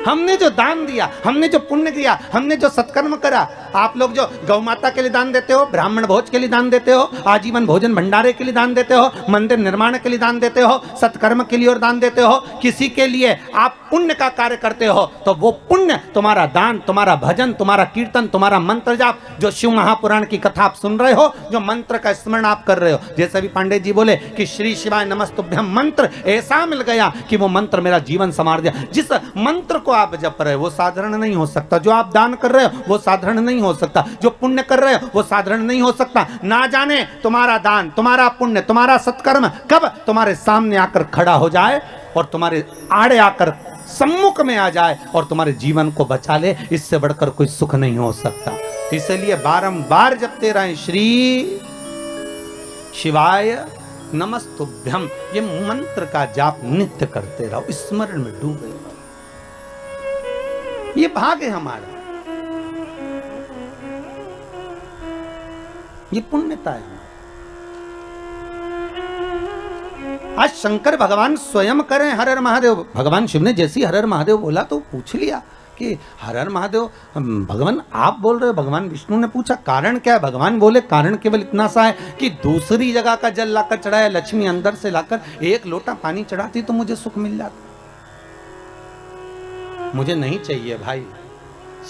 हमने जो दान दिया, हमने जो पुण्य किया, हमने जो सत्कर्म करा, आप लोग जो गौ माता के लिए दान देते हो, ब्राह्मण भोज के लिए दान देते हो, आजीवन भोजन भंडारे के लिए दान देते हो, मंदिर निर्माण के लिए दान देते हो, सत्कर्म के लिए और दान देते हो, किसी के लिए आप पुण्य का कार्य करते हो, तो वो पुण्य तुम्हारा दान, तुम्हारा भजन, तुम्हारा कीर्तन, तुम्हारा मंत्र जाप, जो शिव महापुराण की कथा आप सुन रहे हो, जो मंत्र का स्मरण आप कर रहे हो, जैसे भी पांडे जी बोले कि श्री शिवाय नमस्तुभ्यम मंत्र ऐसा मिल गया कि वो मंत्र मेरा जीवन संवार दिया। जिस मंत्र को आप जप रहे हो वो साधारण नहीं हो सकता, जो आप दान कर रहे हो वो साधारण नहीं हो सकता, जो पुण्य कर रहे हो वो साधारण नहीं हो सकता। ना जाने तुम्हारा दान, तुम्हारा पुण्य, तुम्हारा सत्कर्म कब तुम्हारे सामने आकर खड़ा हो जाए और तुम्हारे आड़े आकर सम्मुख में आ जाए और तुम्हारे जीवन को बचा ले, इससे बढ़कर कोई सुख नहीं हो सकता। इसलिए बारंबार जपते रहें श्री शिवाय नमस्तुभ्यम, ये मंत्र का जाप नित्य करते रहो, स्मरण में डूबे रहो। ये भाग है हमारा, ये पुण्यता है। आज शंकर भगवान स्वयं करें हर हर महादेव। भगवान शिव ने जैसी हर हर महादेव बोला तो पूछ लिया कि हर हर महादेव भगवान आप बोल रहे हो। भगवान विष्णु ने पूछा कारण क्या है। भगवान बोले कारण केवल इतना सा है कि दूसरी जगह का जल लाकर चढ़ाया, लक्ष्मी अंदर से लाकर एक लोटा पानी चढ़ाती तो मुझे सुख मिल जाता। मुझे नहीं चाहिए भाई।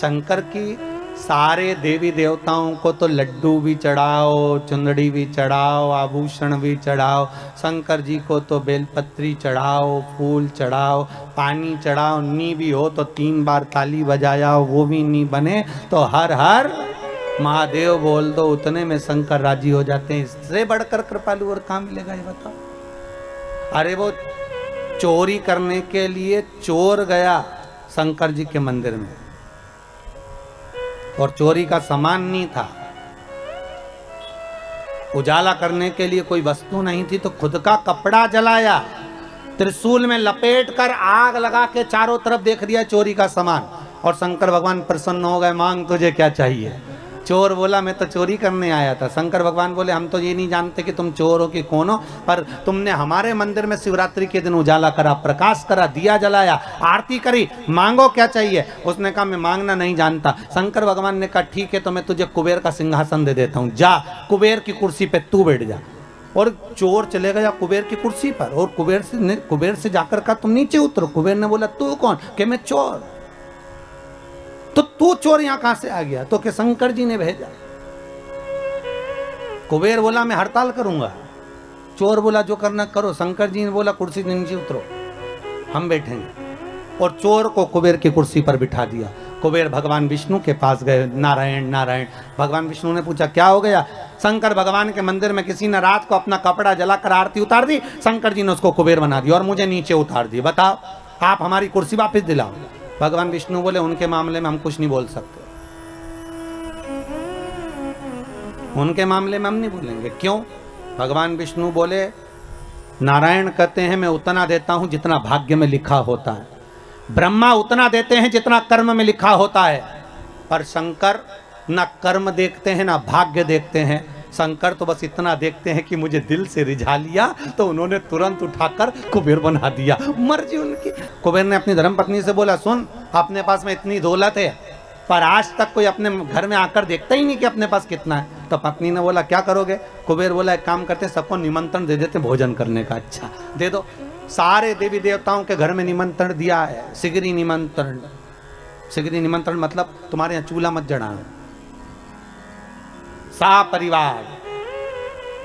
शंकर की सारे देवी देवताओं को तो लड्डू भी चढ़ाओ, चुंदड़ी भी चढ़ाओ, आभूषण भी चढ़ाओ। शंकर जी को तो बेलपत्री चढ़ाओ, फूल चढ़ाओ, पानी चढ़ाओ। नी भी हो तो 3 बार ताली बजाया, वो भी नी बने तो हर हर महादेव बोल दो, उतने में शंकर राजी हो जाते हैं। इससे बढ़कर कृपालु और कहाँ मिलेगा ये बताओ। अरे वो चोरी करने के लिए चोर गया शंकर जी के मंदिर में और चोरी का सामान नहीं था, उजाला करने के लिए कोई वस्तु नहीं थी, तो खुद का कपड़ा जलाया, त्रिशूल में लपेट कर आग लगा के चारों तरफ देख दिया चोरी का सामान। और शंकर भगवान प्रसन्न हो गए, मांग तुझे क्या चाहिए। चोर बोला मैं तो चोरी करने आया था। शंकर भगवान बोले हम तो ये नहीं जानते कि तुम चोर हो कि कौन हो, पर तुमने हमारे मंदिर में शिवरात्रि के दिन उजाला करा, प्रकाश करा, दिया जलाया, आरती करी, मांगो क्या चाहिए। उसने कहा मैं मांगना नहीं जानता। शंकर भगवान ने कहा ठीक है तो मैं तुझे कुबेर का सिंहासन दे देता हूँ, जा कुबेर की कुर्सी पे तू बैठ जा। और चोर चले गया कुबेर की कुर्सी पर और कुबेर से जाकर कहा तुम नीचे उतरो। कुबेर ने बोला तू कौन? कि मैं चोर। तो तू चोर यहां कहां से आ गया? तो कि शंकर जी ने भेजा। कुबेर बोला मैं हड़ताल करूंगा। चोर बोला जो करना करो। शंकर जी ने बोला कुर्सी से नीचे उतरो, हम बैठेंगे। और चोर को कुबेर की कुर्सी पर बिठा दिया। कुबेर भगवान विष्णु के पास गए, नारायण नारायण। भगवान विष्णु ने पूछा क्या हो गया? शंकर भगवान के मंदिर में किसी ने रात को अपना कपड़ा जलाकर आरती उतार दी, शंकर जी ने उसको कुबेर बना दिया और मुझे नीचे उतार दिया। बताओ आप हमारी कुर्सी वापस दिलाओ। भगवान विष्णु बोले उनके मामले में हम कुछ नहीं बोल सकते, उनके मामले में हम नहीं बोलेंगे। क्यों? भगवान विष्णु बोले नारायण कहते हैं मैं उतना देता हूं जितना भाग्य में लिखा होता है, ब्रह्मा उतना देते हैं जितना कर्म में लिखा होता है, पर शंकर ना कर्म देखते हैं ना भाग्य देखते हैं। शंकर तो बस इतना देखते हैं कि मुझे दिल से रिझा लिया तो उन्होंने तुरंत उठाकर कुबेर बना दिया। मर्जी उनकी। कुबेर ने अपनी धर्मपत्नी से बोला सुन अपने पास में इतनी दौलत है पर आज तक कोई अपने घर में आकर देखता ही नहीं कि अपने पास कितना है। तो पत्नी ने बोला क्या करोगे? कुबेर बोला एक काम करते सबको निमंत्रण दे देते भोजन करने का। अच्छा दे दो। सारे देवी देवताओं के घर में निमंत्रण दिया है, सिगरी निमंत्रण। सिगरी निमंत्रण मतलब तुम्हारे यहाँ चूल्हा मत जड़ाना। सा परिवार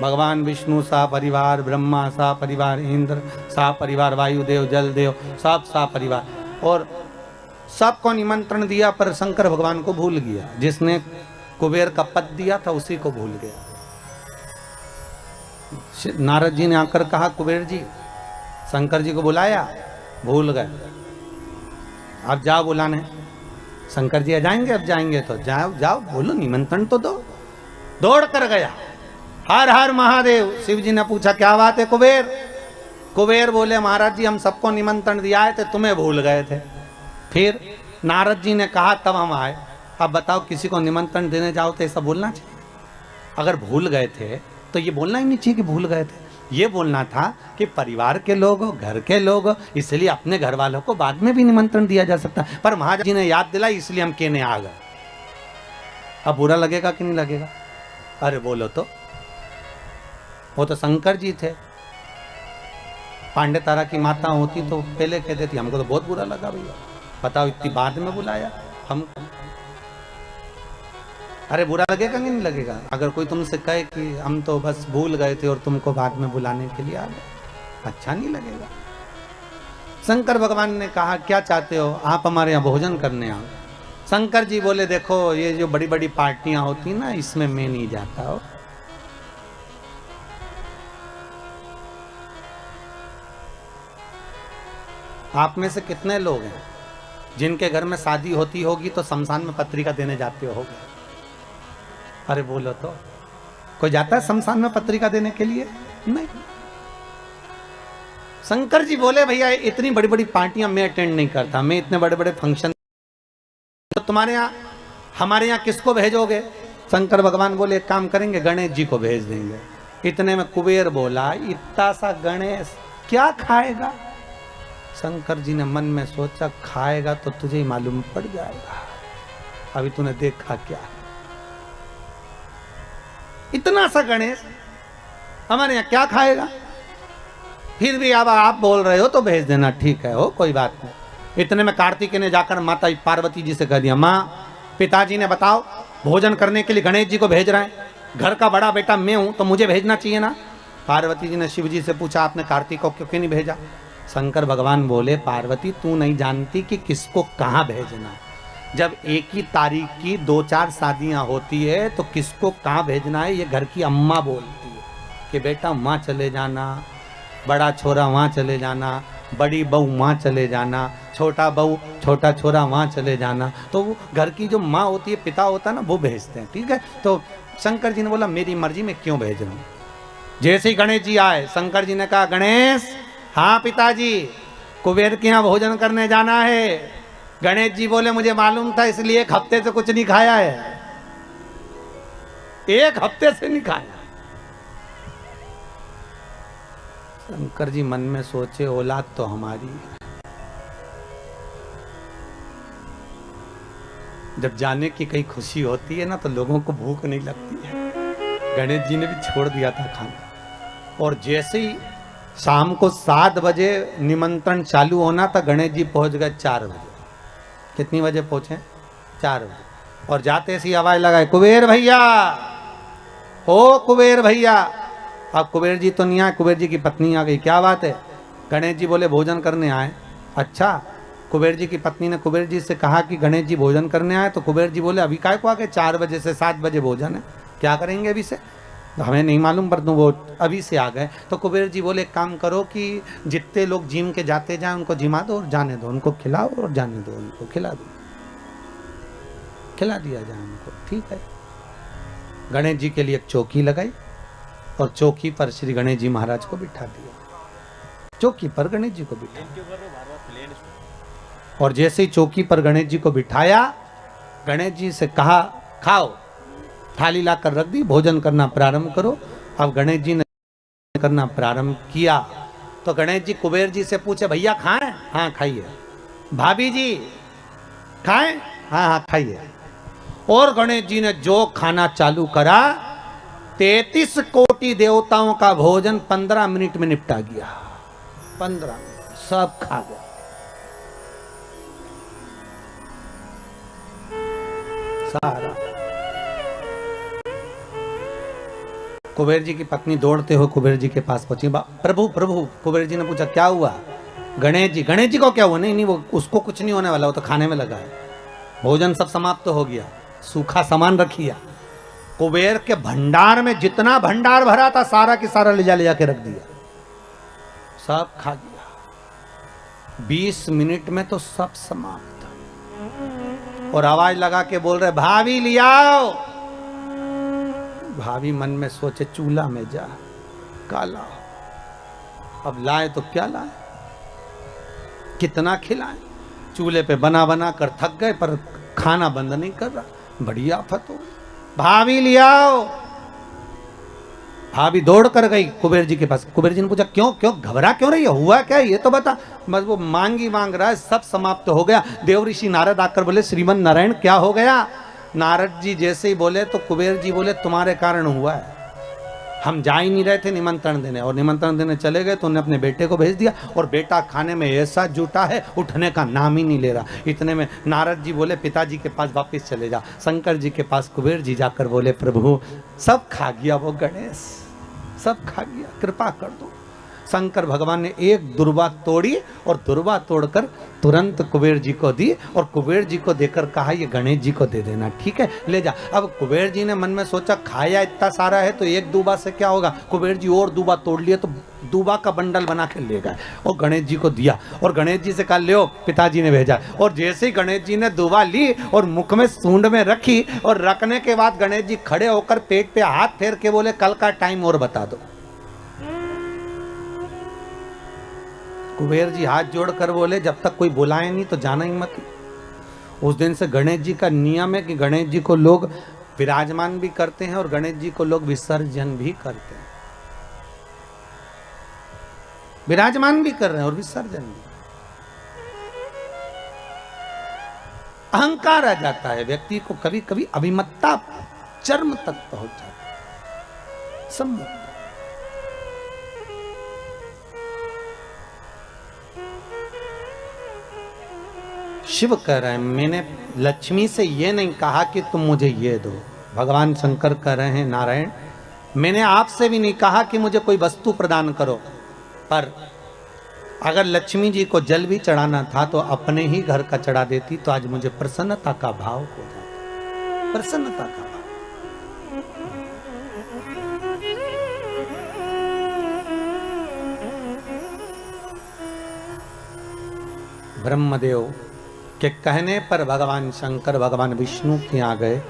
भगवान विष्णु सा परिवार, ब्रह्मा सा परिवार, इंद्र सा परिवार, वायुदेव जलदेव सब सा परिवार, और सबको निमंत्रण दिया। पर शंकर भगवान को भूल गया। जिसने कुबेर का पद दिया था उसी को भूल गया। नारद जी ने आकर कहा कुबेर जी शंकर जी को बुलाया, भूल गए, अब जाओ बुलाने। शंकर जी आ जाएंगे? अब जाएंगे तो जाओ जाओ बोलो निमंत्रण तो दो। दौड़ कर गया, हर हर महादेव। शिव जी ने पूछा क्या बात है कुबेर? कुबेर बोले महाराज जी हम सबको निमंत्रण दिया है थे, तुम्हें भूल गए थे। फिर नारद जी ने कहा तब हम आए। अब बताओ किसी को निमंत्रण देने जाओ तो ऐसा बोलना चाहिए? अगर भूल गए थे तो ये बोलना ही नहीं चाहिए कि भूल गए थे। ये बोलना था कि परिवार के लोग हो, घर के लोग हो, इसलिए अपने घर वालों को बाद में भी निमंत्रण दिया जा सकता है। पर महाराज जी ने याद दिलाई इसलिए हम कहने आ गए। अब बुरा लगेगा कि नहीं लगेगा? अरे बोलो तो, वो तो शंकर जी थे। पांडे तारा की माता होती तो पहले कह देती। हमको तो बहुत बुरा लगा भैया, बताओ इतनी बाद में बुलाया हम। अरे बुरा लगेगा कि नहीं लगेगा? अगर कोई तुमसे कहे कि हम तो बस भूल गए थे और तुमको बाद में बुलाने के लिए आ गए, अच्छा नहीं लगेगा। शंकर भगवान ने कहा क्या चाहते हो? आप हमारे यहाँ भोजन करने आओ। शंकर जी बोले देखो ये जो बड़ी बड़ी पार्टियां होती ना इसमें मैं नहीं जाता हो। आप में से कितने लोग हैं जिनके घर में शादी होती होगी तो शमशान में पत्रिका देने जाते होगे? अरे बोलो तो, कोई जाता है शमशान में पत्रिका देने के लिए? नहीं। शंकर जी बोले भैया इतनी बड़ी बड़ी पार्टियां मैं अटेंड नहीं करता, मैं इतने बड़े बड़े फंक्शन, तो तुम्हारे यहाँ हमारे यहाँ किसको भेजोगे? शंकर भगवान बोले एक काम करेंगे, गणेश जी को भेज देंगे। इतने में कुबेर बोला इतना सा गणेश क्या खाएगा? शंकर जी ने मन में सोचा खाएगा तो तुझे ही मालूम पड़ जाएगा, अभी तूने देखा क्या। इतना सा गणेश हमारे यहाँ क्या खाएगा? फिर भी अब आप बोल रहे हो तो भेज देना, ठीक है हो कोई बात नहीं। इतने में कार्तिकेय ने जाकर माता पार्वती जी से कह दिया, माँ पिताजी ने बताओ भोजन करने के लिए गणेश जी को भेज रहे हैं, घर का बड़ा बेटा मैं हूं तो मुझे भेजना चाहिए ना। पार्वती जी ने शिव जी से पूछा आपने कार्तिक को क्यों नहीं भेजा? शंकर भगवान बोले पार्वती तू नहीं जानती कि किसको कहाँ भेजना। जब एक ही तारीख की 2-4 शादियां होती है तो किसको कहाँ भेजना है ये घर की अम्मा बोलती है कि बेटा वहाँ चले जाना, बड़ा छोरा वहाँ चले जाना, बड़ी बहू वहाँ चले जाना, छोटा बहू छोटा छोरा वहाँ चले जाना। तो वो घर की जो माँ होती है, पिता होता है ना, वो भेजते हैं, ठीक है। तो शंकर जी ने बोला मेरी मर्जी में क्यों भेज रहा हूँ। जैसे ही गणेश जी आए शंकर जी ने कहा गणेश, हाँ पिताजी कुबेर के यहाँ भोजन करने जाना है। गणेश जी बोले मुझे मालूम था इसलिए 1 हफ्ते से कुछ नहीं खाया है, 1 हफ्ते से नहीं खाया। शंकर जी मन में सोचे औलाद तो हमारी है, जब जाने की कहीं खुशी होती है ना तो लोगों को भूख नहीं लगती है। गणेश जी ने भी छोड़ दिया था खाना, और जैसे ही शाम को 7 बजे निमंत्रण चालू होना था गणेश जी पहुंच गए 4 बजे। कितनी बजे पहुंचे? 4 बजे। और जाते सी आवाज लगाए कुबेर भैया, ओ कुबेर भैया। अब कुबेर जी तो नहीं आए, कुबेर जी की पत्नी आ गई। क्या बात है? गणेश जी बोले भोजन करने आए। अच्छा। कुबेर जी की पत्नी ने कुबेर जी से कहा कि गणेश जी भोजन करने आए, तो कुबेर जी बोले अभी काय को आके 4 बजे से 7 बजे भोजन है, क्या करेंगे अभी से? तो हमें नहीं मालूम, पर तुम वो अभी से आ गए। तो कुबेर जी बोले एक काम करो कि जितने लोग जिम के जाते जाए उनको जिमा दो और जाने दो, उनको खिलाओ और जाने दो, उनको खिला दो, खिला दिया जाए उनको, ठीक है। गणेश जी के लिए एक चौकी लगाई और चौकी पर श्री गणेश जी महाराज को बिठा दिया, चौकी पर गणेश जी को बिठा। और जैसे ही चौकी पर गणेश जी को बिठाया, गणेश जी से कहा खाओ, थाली लाकर रख दी, भोजन करना प्रारंभ करो। अब गणेश जी ने करना प्रारंभ किया तो गणेश जी कुबेर जी से पूछे भैया खाएं? हाँ खाइए। भाभी जी खाएं? हाँ हाँ खाइए। और गणेश जी ने जो खाना चालू करा 33 कोटि देवताओं का भोजन 15 मिनट में निपटा गया। 15 मिनट सब खा गए। सारा। कुबेर जी की पत्नी दौड़ते हुए कुबेर जी के पास पहुंची। प्रभु प्रभु। कुबेर जी ने पूछा क्या हुआ? गणेश जी को क्या हुआ? नहीं नहीं, वो उसको कुछ नहीं होने वाला, वो तो खाने में लगा है। भोजन सब समाप्त हो गया, सूखा सामान रखिया। कुबेर के भंडार में जितना भंडार भरा था सारा की सारा ले जाके रख दिया, सब खा गया। 20 मिनट में तो सब समाप्त। और आवाज लगा के बोल रहे भाभी लियाओ। भाभी मन में सोचे चूल्हा में जा काला, अब लाए तो क्या लाए, कितना खिलाए। चूल्हे पे बना बना कर थक गए, पर खाना बंद नहीं कर रहा, बड़ी आफत हो। भाभी लियाओ। भाभी दौड़ कर गई कुबेर जी के पास। कुबेर जी ने पूछा क्यों क्यों घबरा क्यों रही है, हुआ क्या ये तो बता। बस वो मांग रहा है, सब समाप्त हो गया। देव ऋषि नारद आकर बोले श्रीमन नारायण क्या हो गया? नारद जी जैसे ही बोले तो कुबेर जी बोले तुम्हारे कारण हुआ है, हम जा ही नहीं रहे थे निमंत्रण देने, और निमंत्रण देने चले गए तो उन्होंने अपने बेटे को भेज दिया, और बेटा खाने में ऐसा जुटा है उठने का नाम ही नहीं ले रहा। इतने में नारद जी बोले पिताजी के पास वापस चले जा। शंकर जी के पास कुबेर जी जाकर बोले प्रभु सब खा गया वो गणेश, सब खा गया, कृपा कर दो। शंकर भगवान ने एक दुर्वा तोड़ी और दुर्वा तोड़कर तुरंत कुबेर जी को दी, और कुबेर जी को देकर कहा ये गणेश जी को दे देना, ठीक है ले जा। अब कुबेर जी ने मन में सोचा खाया इतना सारा है तो एक दूबा से क्या होगा। कुबेर जी और दूबा तोड़ लिए तो दूबा का बंडल बना के ले गए और गणेश जी को दिया, और गणेश जी से कहा ले, पिताजी ने भेजा। और जैसे ही गणेश जी ने दूबा ली और मुख में सूंड में रखी, और रखने के बाद गणेश जी खड़े होकर पेट पे हाथ फेर के बोले कल का टाइम और बता दो। कुबेर जी हाथ जोड़कर बोले जब तक कोई बुलाए नहीं तो जाना ही मत। उस दिन से गणेश जी का नियम है कि गणेश जी को लोग विराजमान भी करते हैं और गणेश जी को लोग विसर्जन भी करते हैं। विराजमान भी कर रहे हैं और विसर्जन भी। अहंकार आ जाता है व्यक्ति को, कभी कभी अभिमत्ता चरम तक पहुंच जाती है। सम्मुख शिव कह रहे हैं मैंने लक्ष्मी से ये नहीं कहा कि तुम मुझे ये दो। भगवान शंकर कह रहे हैं नारायण मैंने आपसे भी नहीं कहा कि मुझे कोई वस्तु प्रदान करो, पर अगर लक्ष्मी जी को जल भी चढ़ाना था तो अपने ही घर का चढ़ा देती तो आज मुझे प्रसन्नता का भाव हो जाता। प्रसन्नता का भाव। ब्रह्मदेव के कहने पर भगवान शंकर भगवान विष्णु के यहाँ गए।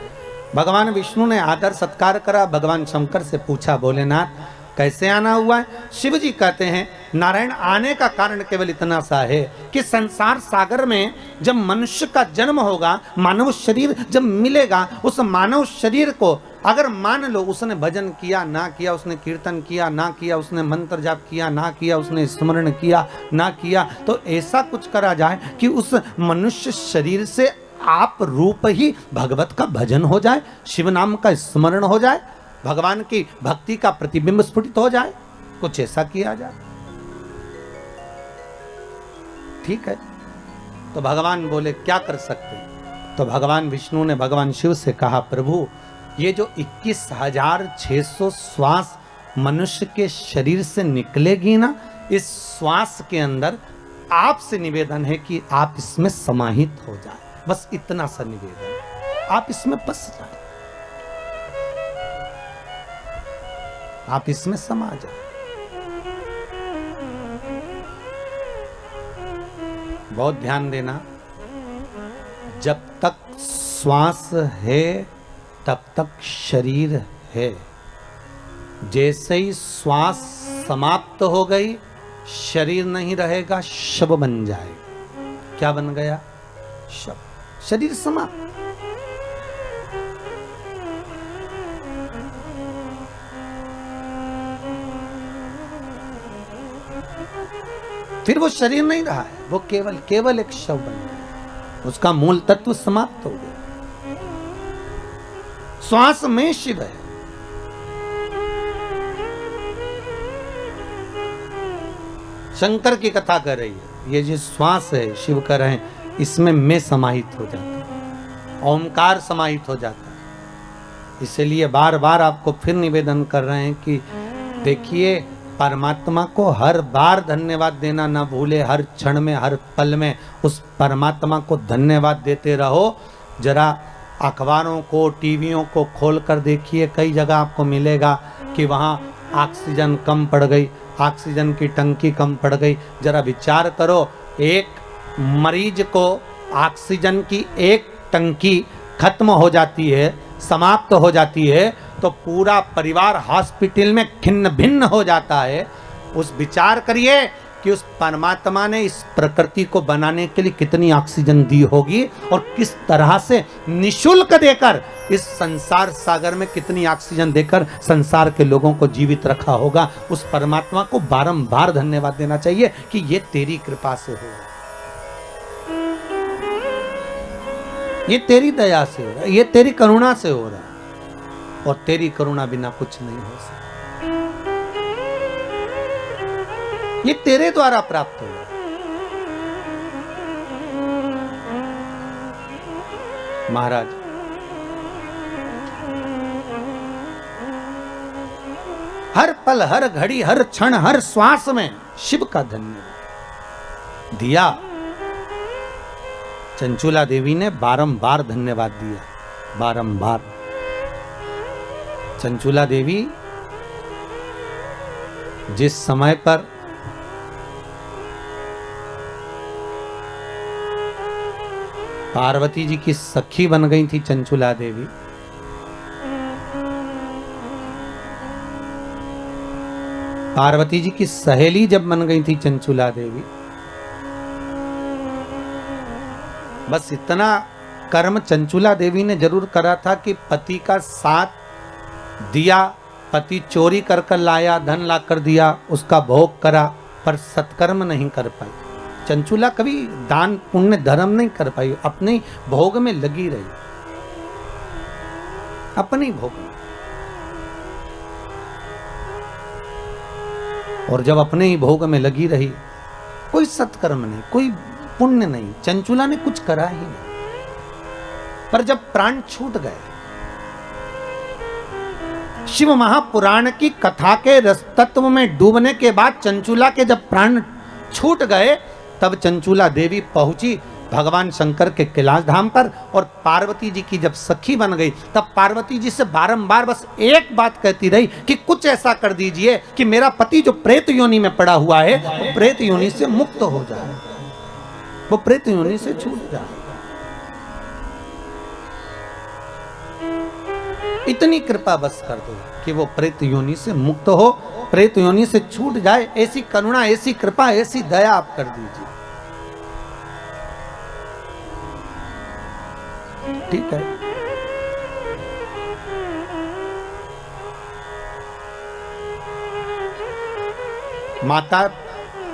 भगवान विष्णु ने आदर सत्कार करा। भगवान शंकर से पूछा भोलेनाथ कैसे आना हुआ है? शिव जी कहते हैं नारायण आने का कारण केवल इतना सा है कि संसार सागर में जब मनुष्य का जन्म होगा, मानव शरीर जब मिलेगा, उस मानव शरीर को अगर मान लो उसने भजन किया ना किया, उसने कीर्तन किया ना किया, उसने मंत्र जाप किया ना किया, उसने स्मरण किया ना किया, तो ऐसा कुछ करा जाए कि उस मनुष्य शरीर से आप रूप ही भगवत का भजन हो जाए, शिव नाम का स्मरण हो जाए, भगवान की भक्ति का प्रतिबिंब स्फुटित हो जाए, कुछ ऐसा किया जाए। ठीक है, तो भगवान बोले क्या कर सकते हैं? तो भगवान विष्णु ने भगवान शिव से कहा प्रभु ये जो 21,600 श्वास मनुष्य के शरीर से निकलेगी ना, इस श्वास के अंदर आपसे निवेदन है कि आप इसमें समाहित हो जाए। बस इतना सा निवेदन, आप इसमें बस जाए, आप इसमें समा जाए। बहुत ध्यान देना, जब तक श्वास है तब तक शरीर है। जैसे ही श्वास समाप्त हो गई शरीर नहीं रहेगा, शव बन जाएगा। क्या बन गया? शव। शरीर समाप्त। फिर वो शरीर नहीं रहा है, वो केवल एक शव बन गया, उसका मूल तत्व समाप्त हो गया। श्वास में शिव है। शंकर की कथा कर रही है, ये जो श्वास है शिव कर रहे हैं, इसमें मैं समाहित हो जाता है, ओंकार समाहित हो जाता है। इसलिए बार बार आपको फिर निवेदन कर रहे हैं कि देखिए परमात्मा को हर बार धन्यवाद देना ना भूले, हर क्षण में हर पल में उस परमात्मा को धन्यवाद देते रहो। जरा अखबारों को टीवियों को खोल कर देखिए, कई जगह आपको मिलेगा कि वहाँ ऑक्सीजन कम पड़ गई, ऑक्सीजन की टंकी कम पड़ गई। जरा विचार करो, एक मरीज को ऑक्सीजन की एक टंकी खत्म हो जाती है, समाप्त हो जाती है, तो पूरा परिवार हॉस्पिटल में खिन्न भिन्न हो जाता है। उस विचार करिए कि उस परमात्मा ने इस प्रकृति को बनाने के लिए कितनी ऑक्सीजन दी होगी और किस तरह से निशुल्क देकर इस संसार सागर में कितनी ऑक्सीजन देकर संसार के लोगों को जीवित रखा होगा। उस परमात्मा को बारंबार धन्यवाद देना चाहिए कि ये तेरी कृपा से हो, ये तेरी दया से हो रहा है, ये तेरी करुणा से हो रहा है, और तेरी करुणा बिना कुछ नहीं हो सकता। ये तेरे द्वारा प्राप्त हुआ। महाराज हर पल हर घड़ी हर क्षण हर श्वास में शिव का धन्यवाद दिया। चंचुला देवी ने बारंबार धन्यवाद दिया, बारंबार। चंचुला देवी जिस समय पर पार्वती जी की सखी बन गई थी चंचुला देवी, पार्वती जी की सहेली जब बन गई थी चंचुला देवी, बस इतना कर्म चंचुला देवी ने जरूर करा था कि पति का साथ दिया, पति चोरी कर कर लाया, धन ला कर दिया, उसका भोग करा, पर सत्कर्म नहीं कर पाई। चंचुला कभी दान पुण्य धर्म नहीं कर पाई, अपने भोग में लगी रही, अपने भोग में। और जब अपने ही भोग में लगी रही, कोई सत्कर्म नहीं, कोई पुण्य नहीं, चंचुला ने कुछ करा ही नहीं। पर जब प्राण छूट गए, शिव महापुराण की कथा के रस तत्व में डूबने के बाद चंचुला के जब प्राण छूट गए, तब चंचुला देवी पहुंची भगवान शंकर के कैलाश धाम पर, और पार्वती जी की जब सखी बन गई, तब पार्वती जी से बारंबार बस एक बात कहती रही कि कुछ ऐसा कर दीजिए कि मेरा पति जो प्रेत योनि में पड़ा हुआ है, वो प्रेत योनि से मुक्त हो जाए, वो प्रेत योनि से छूट जाए। इतनी कृपा बस कर दो कि वो प्रेत योनि से मुक्त हो, प्रेत योनि से छूट जाए। ऐसी करुणा, ऐसी कृपा, ऐसी दया आप कर दीजिए। ठीक है। माता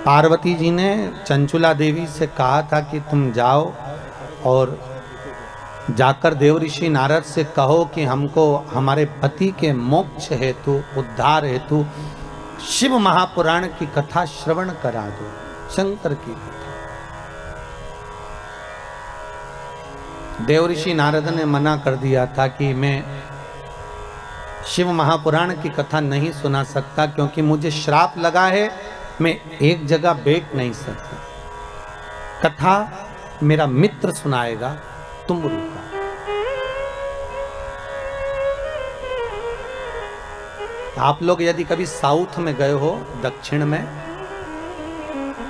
पार्वती जी ने चंचुला देवी से कहा था कि तुम जाओ और जाकर देव ऋषि नारद से कहो कि हमको हमारे पति के मोक्ष हेतु, उद्धार हेतु शिव महापुराण की कथा श्रवण करा दो, शंकर की कथा। देव ऋषि नारद ने मना कर दिया था कि मैं शिव महापुराण की कथा नहीं सुना सकता, क्योंकि मुझे श्राप लगा है, मैं एक जगह बैठ नहीं सकता। कथा मेरा मित्र सुनाएगा, तुम रुका। आप लोग यदि कभी साउथ में गए हो, दक्षिण में,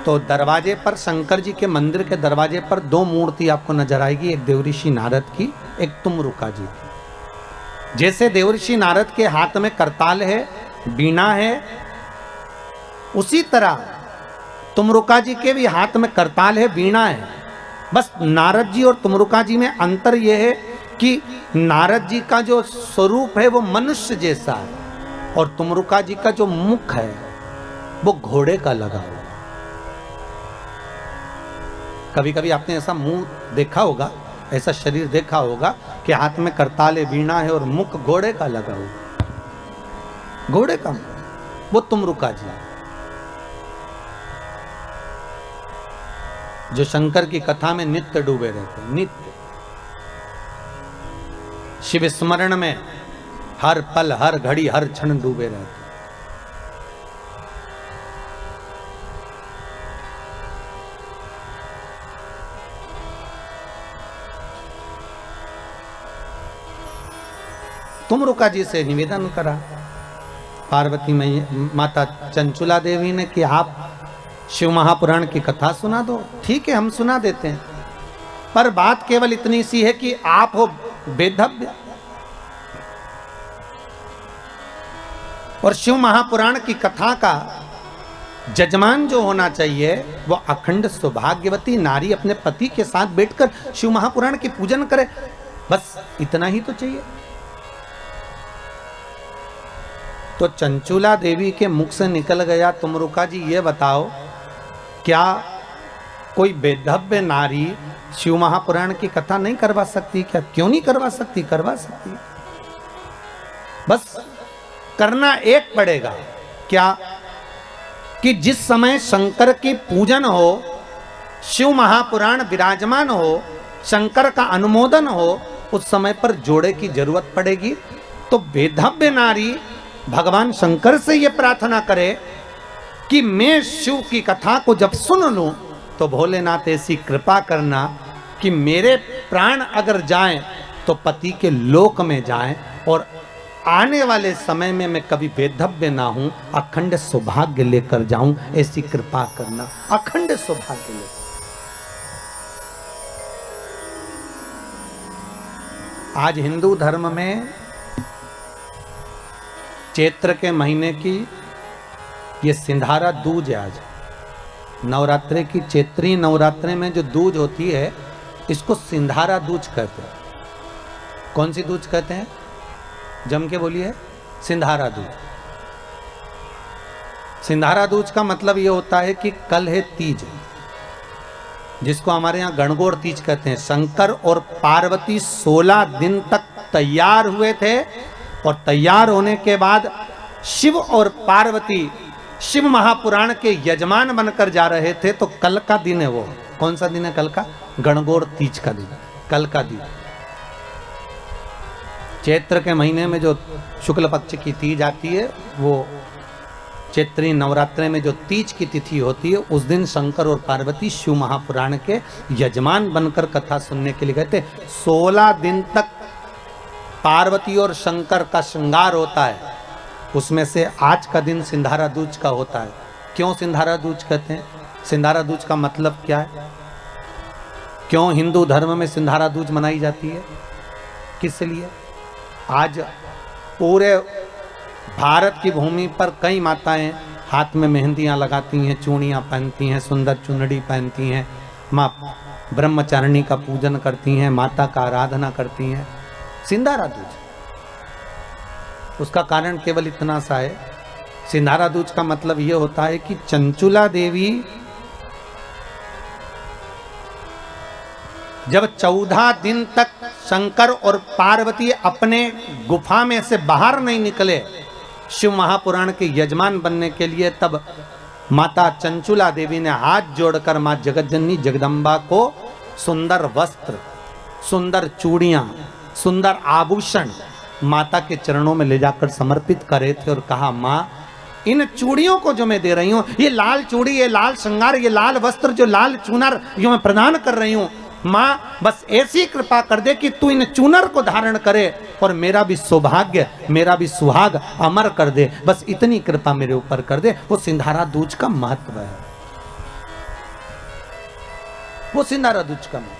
तो दरवाजे पर, शंकर जी के मंदिर के दरवाजे पर दो मूर्ति आपको नजर आएगी, एक देवऋषि नारद की, एक तुमरुका जी की। जैसे देवऋषि नारद के हाथ में करताल है, बीणा है, उसी तरह तुमरुका जी के भी हाथ में करताल है, बीणा है। बस नारद जी और तुमरुका जी में अंतर यह है कि नारद जी का जो स्वरूप है वो मनुष्य जैसा है, और तुमरुका जी का जो मुख है वो घोड़े का लगा हुआ। कभी कभी आपने ऐसा मुंह देखा होगा, ऐसा शरीर देखा होगा कि हाथ में करताल है, बीणा है और मुख घोड़े का लगा हुआ। घोड़े का मुख, वो तुमरुका जी, जो शंकर की कथा में नित्य डूबे रहते, नित्य शिव स्मरण में हर पल, हर घड़ी, हर क्षण डूबे रहते। तुमरुका जी से निवेदन करा पार्वती माता चंचुला देवी ने कि आप शिव महापुराण की कथा सुना दो। ठीक है, हम सुना देते हैं, पर बात केवल इतनी सी है कि आप हो वेदव्य, और शिव महापुराण की कथा का जजमान जो होना चाहिए वो अखंड सौभाग्यवती नारी अपने पति के साथ बैठकर शिव महापुराण की पूजन करे। बस इतना ही तो चाहिए। तो चंचुला देवी के मुख से निकल गया, तुमरुका जी ये बताओ, क्या कोई वेदव्य नारी शिव महापुराण की कथा नहीं करवा सकती क्या? क्यों नहीं करवा सकती? करवा सकती। बस करना एक पड़ेगा, क्या कि जिस समय शंकर की पूजन हो, शिव महापुराण विराजमान हो, शंकर का अनुमोदन हो, उस समय पर जोड़े की जरूरत पड़ेगी। तो वेदव्य नारी भगवान शंकर से यह प्रार्थना करे कि मैं शिव की कथा को जब सुन लूं तो भोलेनाथ ऐसी कृपा करना कि मेरे प्राण अगर जाएं तो पति के लोक में जाएं, और आने वाले समय में मैं कभी वेदव्य ना हूं, अखंड सौभाग्य लेकर जाऊं, ऐसी कृपा करना। अखंड सौभाग्य लेकर। आज हिंदू धर्म में चैत्र के महीने की ये सिंधारा दूज है। आज नवरात्रे की, चैत्री नवरात्रे में जो दूज होती है, इसको सिंधारा दूज कहते हैं। कौन सी दूज कहते हैं? जम के बोलिए। सिंधारा दूज। सिंधारा दूज का मतलब यह होता है कि कल है तीज, जिसको हमारे यहाँ गणगौर तीज कहते हैं। शंकर और पार्वती 16 दिन तक तैयार हुए थे और तैयार होने के बाद शिव और पार्वती शिव महापुराण के यजमान बनकर जा रहे थे। तो कल का दिन है वो। कौन सा दिन है कल का? गणगौर तीज का दिन, कल का दिन। चैत्र के महीने में जो शुक्ल पक्ष की तीज आती है, वो चैत्री नवरात्रि में जो तीज की तिथि होती है, उस दिन शंकर और पार्वती शिव महापुराण के यजमान बनकर कथा सुनने के लिए गए थे। 16 दिन तक पार्वती और शंकर का श्रृंगार होता है। उसमें से आज का दिन सिंधारा दूज का होता है। क्यों सिंधारा दूज कहते हैं? सिंधारा दूज का मतलब क्या है? क्यों हिंदू धर्म में सिंधारा दूज मनाई जाती है? किस लिए? आज पूरे भारत की भूमि पर कई माताएं हाथ में मेहंदियां लगाती हैं, चूड़ियां पहनती हैं, सुंदर चुनरी पहनती हैं, माँ ब्रह्मचारिणी का पूजन करती हैं, माता का आराधना करती हैं। सिंधारा दूज, उसका कारण केवल इतना सा है। सिंधारा दूज का मतलब यह होता है कि चंचुला देवी जब 14 दिन तक शंकर और पार्वती अपने गुफा में से बाहर नहीं निकले शिव महापुराण के यजमान बनने के लिए, तब माता चंचुला देवी ने हाथ जोड़कर मां जगतजननी जगदम्बा को सुंदर वस्त्र, सुंदर चूड़ियां, सुंदर आभूषण माता के चरणों में ले जाकर समर्पित करे थे और कहा, मां इन चूड़ियों को जो मैं दे रही हूं, ये लाल चूड़ी, ये लाल श्रृंगार, ये लाल वस्त्र, जो लाल चूनर जो मैं प्रदान कर रही हूं, मां बस ऐसी कृपा कर दे कि तू इन चूनर को धारण करे और मेरा भी सौभाग्य, मेरा भी सुहाग अमर कर दे। बस इतनी कृपा मेरे ऊपर कर दे। वो सिंधारा दूज का महत्व है। वो सिंधारा दूज का महत्व।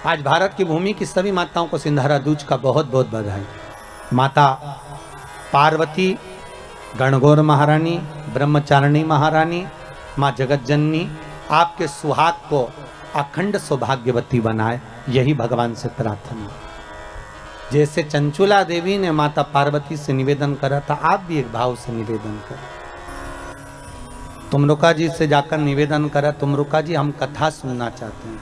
आज भारत की भूमि की सभी माताओं को सिंधारा दूज का बहुत बहुत बधाई। माता पार्वती, गणगौर महारानी, ब्रह्मचारिणी महारानी, माँ जगतजननी आपके सुहाग को अखंड सौभाग्यवती बनाए, यही भगवान से प्रार्थना। जैसे चंचुला देवी ने माता पार्वती से निवेदन करा था, आप भी एक भाव से निवेदन करें। तुमरुका जी से जाकर निवेदन करा, तुमरुका जी हम कथा सुनना चाहते हैं।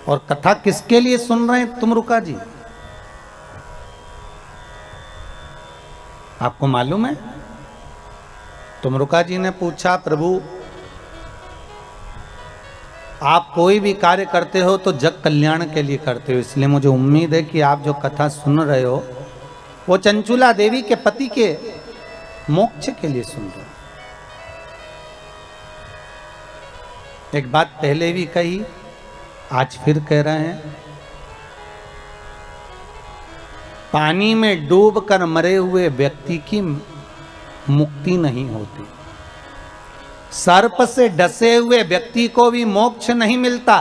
और कथा किसके लिए सुन रहे हैं तुमरुका जी? आपको मालूम है? तुमरुका जी ने पूछा, प्रभु आप कोई भी कार्य करते हो तो जग कल्याण के लिए करते हो, इसलिए मुझे उम्मीद है कि आप जो कथा सुन रहे हो वो चंचुला देवी के पति के मोक्ष के लिए सुन रहे हो। एक बात पहले भी कही, आज फिर कह रहे हैं, पानी में डूबकर मरे हुए व्यक्ति की मुक्ति नहीं होती। सर्प से डसे हुए व्यक्ति को भी मोक्ष नहीं मिलता।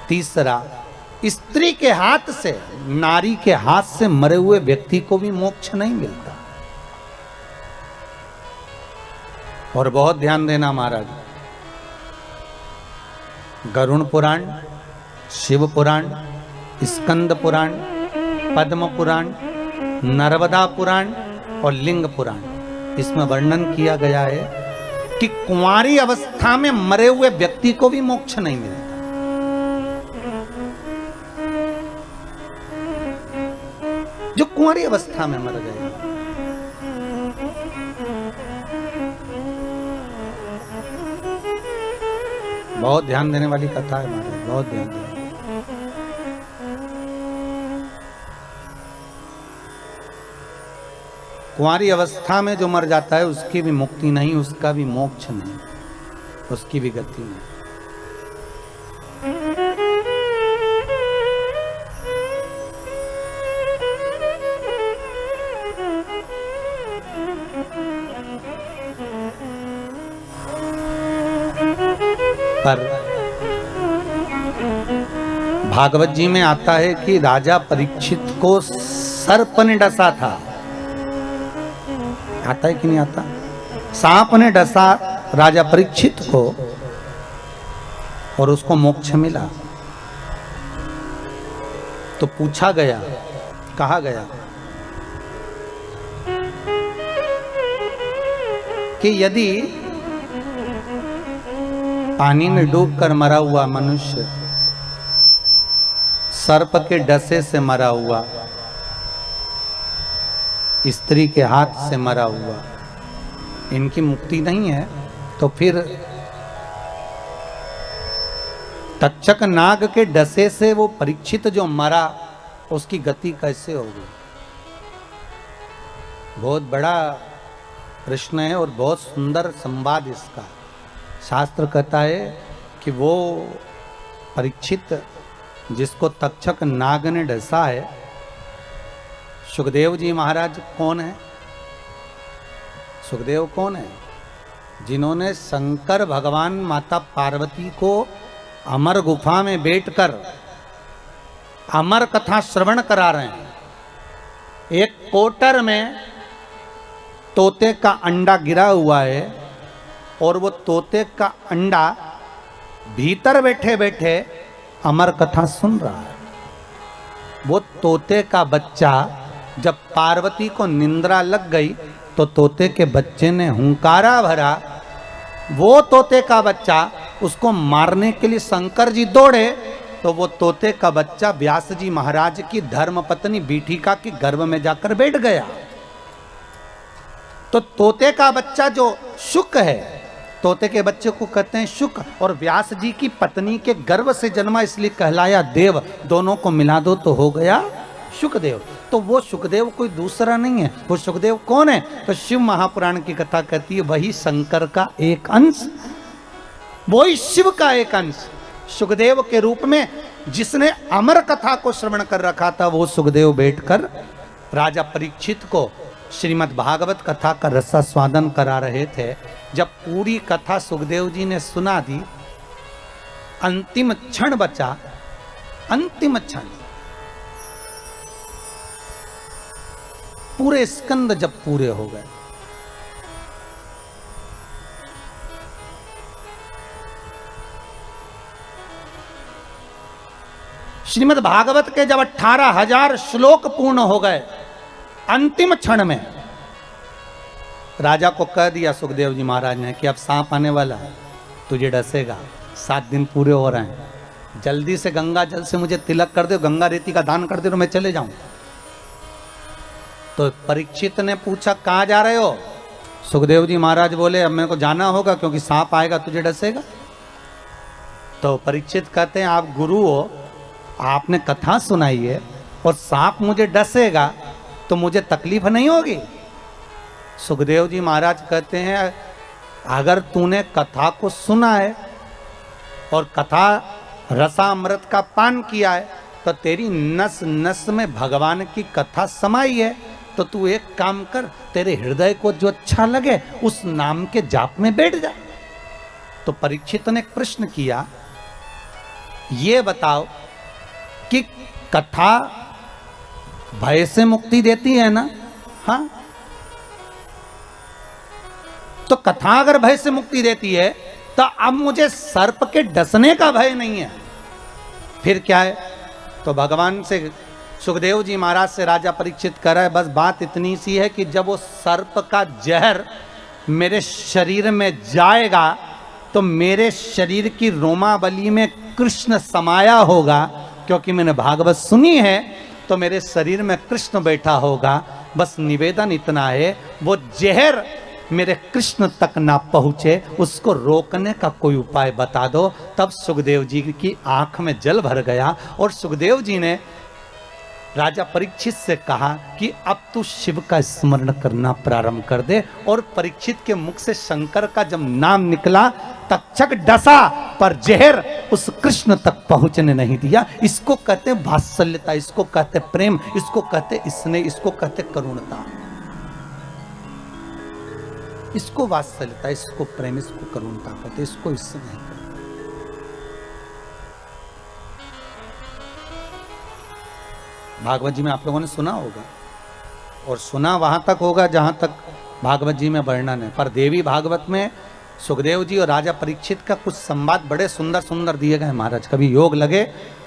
तीसरा, स्त्री के हाथ से, नारी के हाथ से मरे हुए व्यक्ति को भी मोक्ष नहीं मिलता। और बहुत ध्यान देना महाराज, गरुण पुराण, शिव पुराण, स्कंद पुराण, पद्म पुराण, नर्मदा पुराण और लिंग पुराण, इसमें वर्णन किया गया है कि कुंवारी अवस्था में मरे हुए व्यक्ति को भी मोक्ष नहीं मिलता। जो कुंवारी अवस्था में मर गए, बहुत ध्यान देने वाली कथा है महाराज, बहुत ध्यान देने। कुंवारी अवस्था में जो मर जाता है उसकी भी मुक्ति नहीं, उसका भी मोक्ष नहीं, उसकी भी गति नहीं। पर भागवत जी में आता है कि राजा परीक्षित को सर्प ने डसा था। आता है कि नहीं आता? सांप ने डसा राजा परीक्षित को और उसको मोक्ष मिला। तो पूछा गया, कहा गया कि यदि पानी में डूबकर मरा हुआ मनुष्य सर्प के डसे से मरा हुआ, स्त्री के हाथ से मरा हुआ, इनकी मुक्ति नहीं है, तो फिर तक्षक नाग के डसे से वो परीक्षित जो मरा उसकी गति कैसे होगी? बहुत बड़ा प्रश्न है और बहुत सुंदर संवाद इसका। शास्त्र कहता है कि वो परीक्षित जिसको तक्षक नाग ने डसा है, सुखदेव जी महाराज कौन है? सुखदेव कौन है? जिन्होंने शंकर भगवान माता पार्वती को अमर गुफा में बैठकर अमर कथा श्रवण करा रहे हैं। एक कोटर में तोते का अंडा गिरा हुआ है और वो तोते का अंडा भीतर बैठे बैठे अमर कथा सुन रहा है। वो तोते का बच्चा जब पार्वती को निंद्रा लग गई तो तोते के बच्चे ने हुंकारा भरा। वो तोते का बच्चा उसको मारने के लिए शंकर जी दौड़े तो वो तोते का बच्चा व्यास जी महाराज की धर्मपत्नी बीठिका के गर्भ में जाकर बैठ गया। तो तोते का बच्चा जो शुक है, तोते के बच्चे को कहते हैं शुक, और व्यास जी की पत्नी के गर्भ से जन्मा इसलिए कहलाया देव। दोनों को मिला दो तो हो गया शुकदेव। तो वो शुकदेव कोई दूसरा नहीं है। वो शुकदेव कौन है? तो शिव महापुराण की कथा कहती है वही शंकर का एक अंश, वही शिव का एक अंश सुखदेव के रूप में जिसने अमर कथा को श्रवण कर रखा था। वो सुखदेव बैठकर राजा परीक्षित को श्रीमद् भागवत कथा का रसास्वादन करा रहे थे। जब पूरी कथा सुखदेव जी ने सुना दी, अंतिम क्षण बचा, अंतिम क्षण, पूरे स्कंद जब पूरे हो गए, श्रीमद् भागवत के जब 18,000 श्लोक पूर्ण हो गए, अंतिम क्षण में राजा को कह दिया सुखदेव जी महाराज ने कि अब सांप आने वाला है, तुझे डसेगा, 7 दिन पूरे हो रहे हैं, जल्दी से गंगा जल से मुझे तिलक कर दो, गंगा रेती का दान कर दो तो मैं चले जाऊं। तो परीक्षित ने पूछा कहाँ जा रहे हो? सुखदेव जी महाराज बोले अब मेरे को जाना होगा क्योंकि सांप आएगा तुझे डसेगा। तो परीक्षित कहते हैं आप गुरु हो, आपने कथा सुनाई है और सांप मुझे डसेगा तो मुझे तकलीफ नहीं होगी? सुखदेव जी महाराज कहते हैं अगर तूने कथा को सुना है और कथा रसामृत का पान किया है तो तेरी नस नस में भगवान की कथा समाई है, तो तू एक काम कर, तेरे हृदय को जो अच्छा लगे उस नाम के जाप में बैठ जा। तो परीक्षित ने प्रश्न किया, ये बताओ कि कथा भय से मुक्ति देती है ना? हाँ, तो कथा अगर भय से मुक्ति देती है तो अब मुझे सर्प के डसने का भय नहीं है, फिर क्या है? तो भगवान से सुखदेव जी महाराज से राजा परीक्षित कर रहा है, बस बात इतनी सी है कि जब वो सर्प का जहर मेरे शरीर में जाएगा तो मेरे शरीर की रोमावली में कृष्ण समाया होगा, क्योंकि मैंने भागवत सुनी है तो मेरे शरीर में कृष्ण बैठा होगा। बस निवेदन इतना है, वो जहर मेरे कृष्ण तक ना पहुंचे, उसको रोकने का कोई उपाय बता दो। तब सुखदेव जी की आंख में जल भर गया और सुखदेव जी ने राजा परीक्षित से कहा कि अब तू शिव का स्मरण करना प्रारंभ कर दे। और परीक्षित के मुख से शंकर का जब नाम निकला, तक्षक डसा पर जहर उस कृष्ण तक पहुंचने नहीं दिया। इसको कहते वात्सल्यता, इसको कहते प्रेम, इसको कहते स्नेह, इसको कहते करुणता, इसको वात्सल्यता, इसको प्रेम, इसको करुणता कहते, इसको स्नेह कहते। भागवत जी में आप लोगों ने सुना होगा, और सुना वहां तक होगा जहां तक भागवत जी में वर्णन है। पर देवी भागवत में सुखदेव जी और राजा परीक्षित का कुछ संवाद बड़े सुंदर सुंदर दिए गए महाराज। कभी योग लगे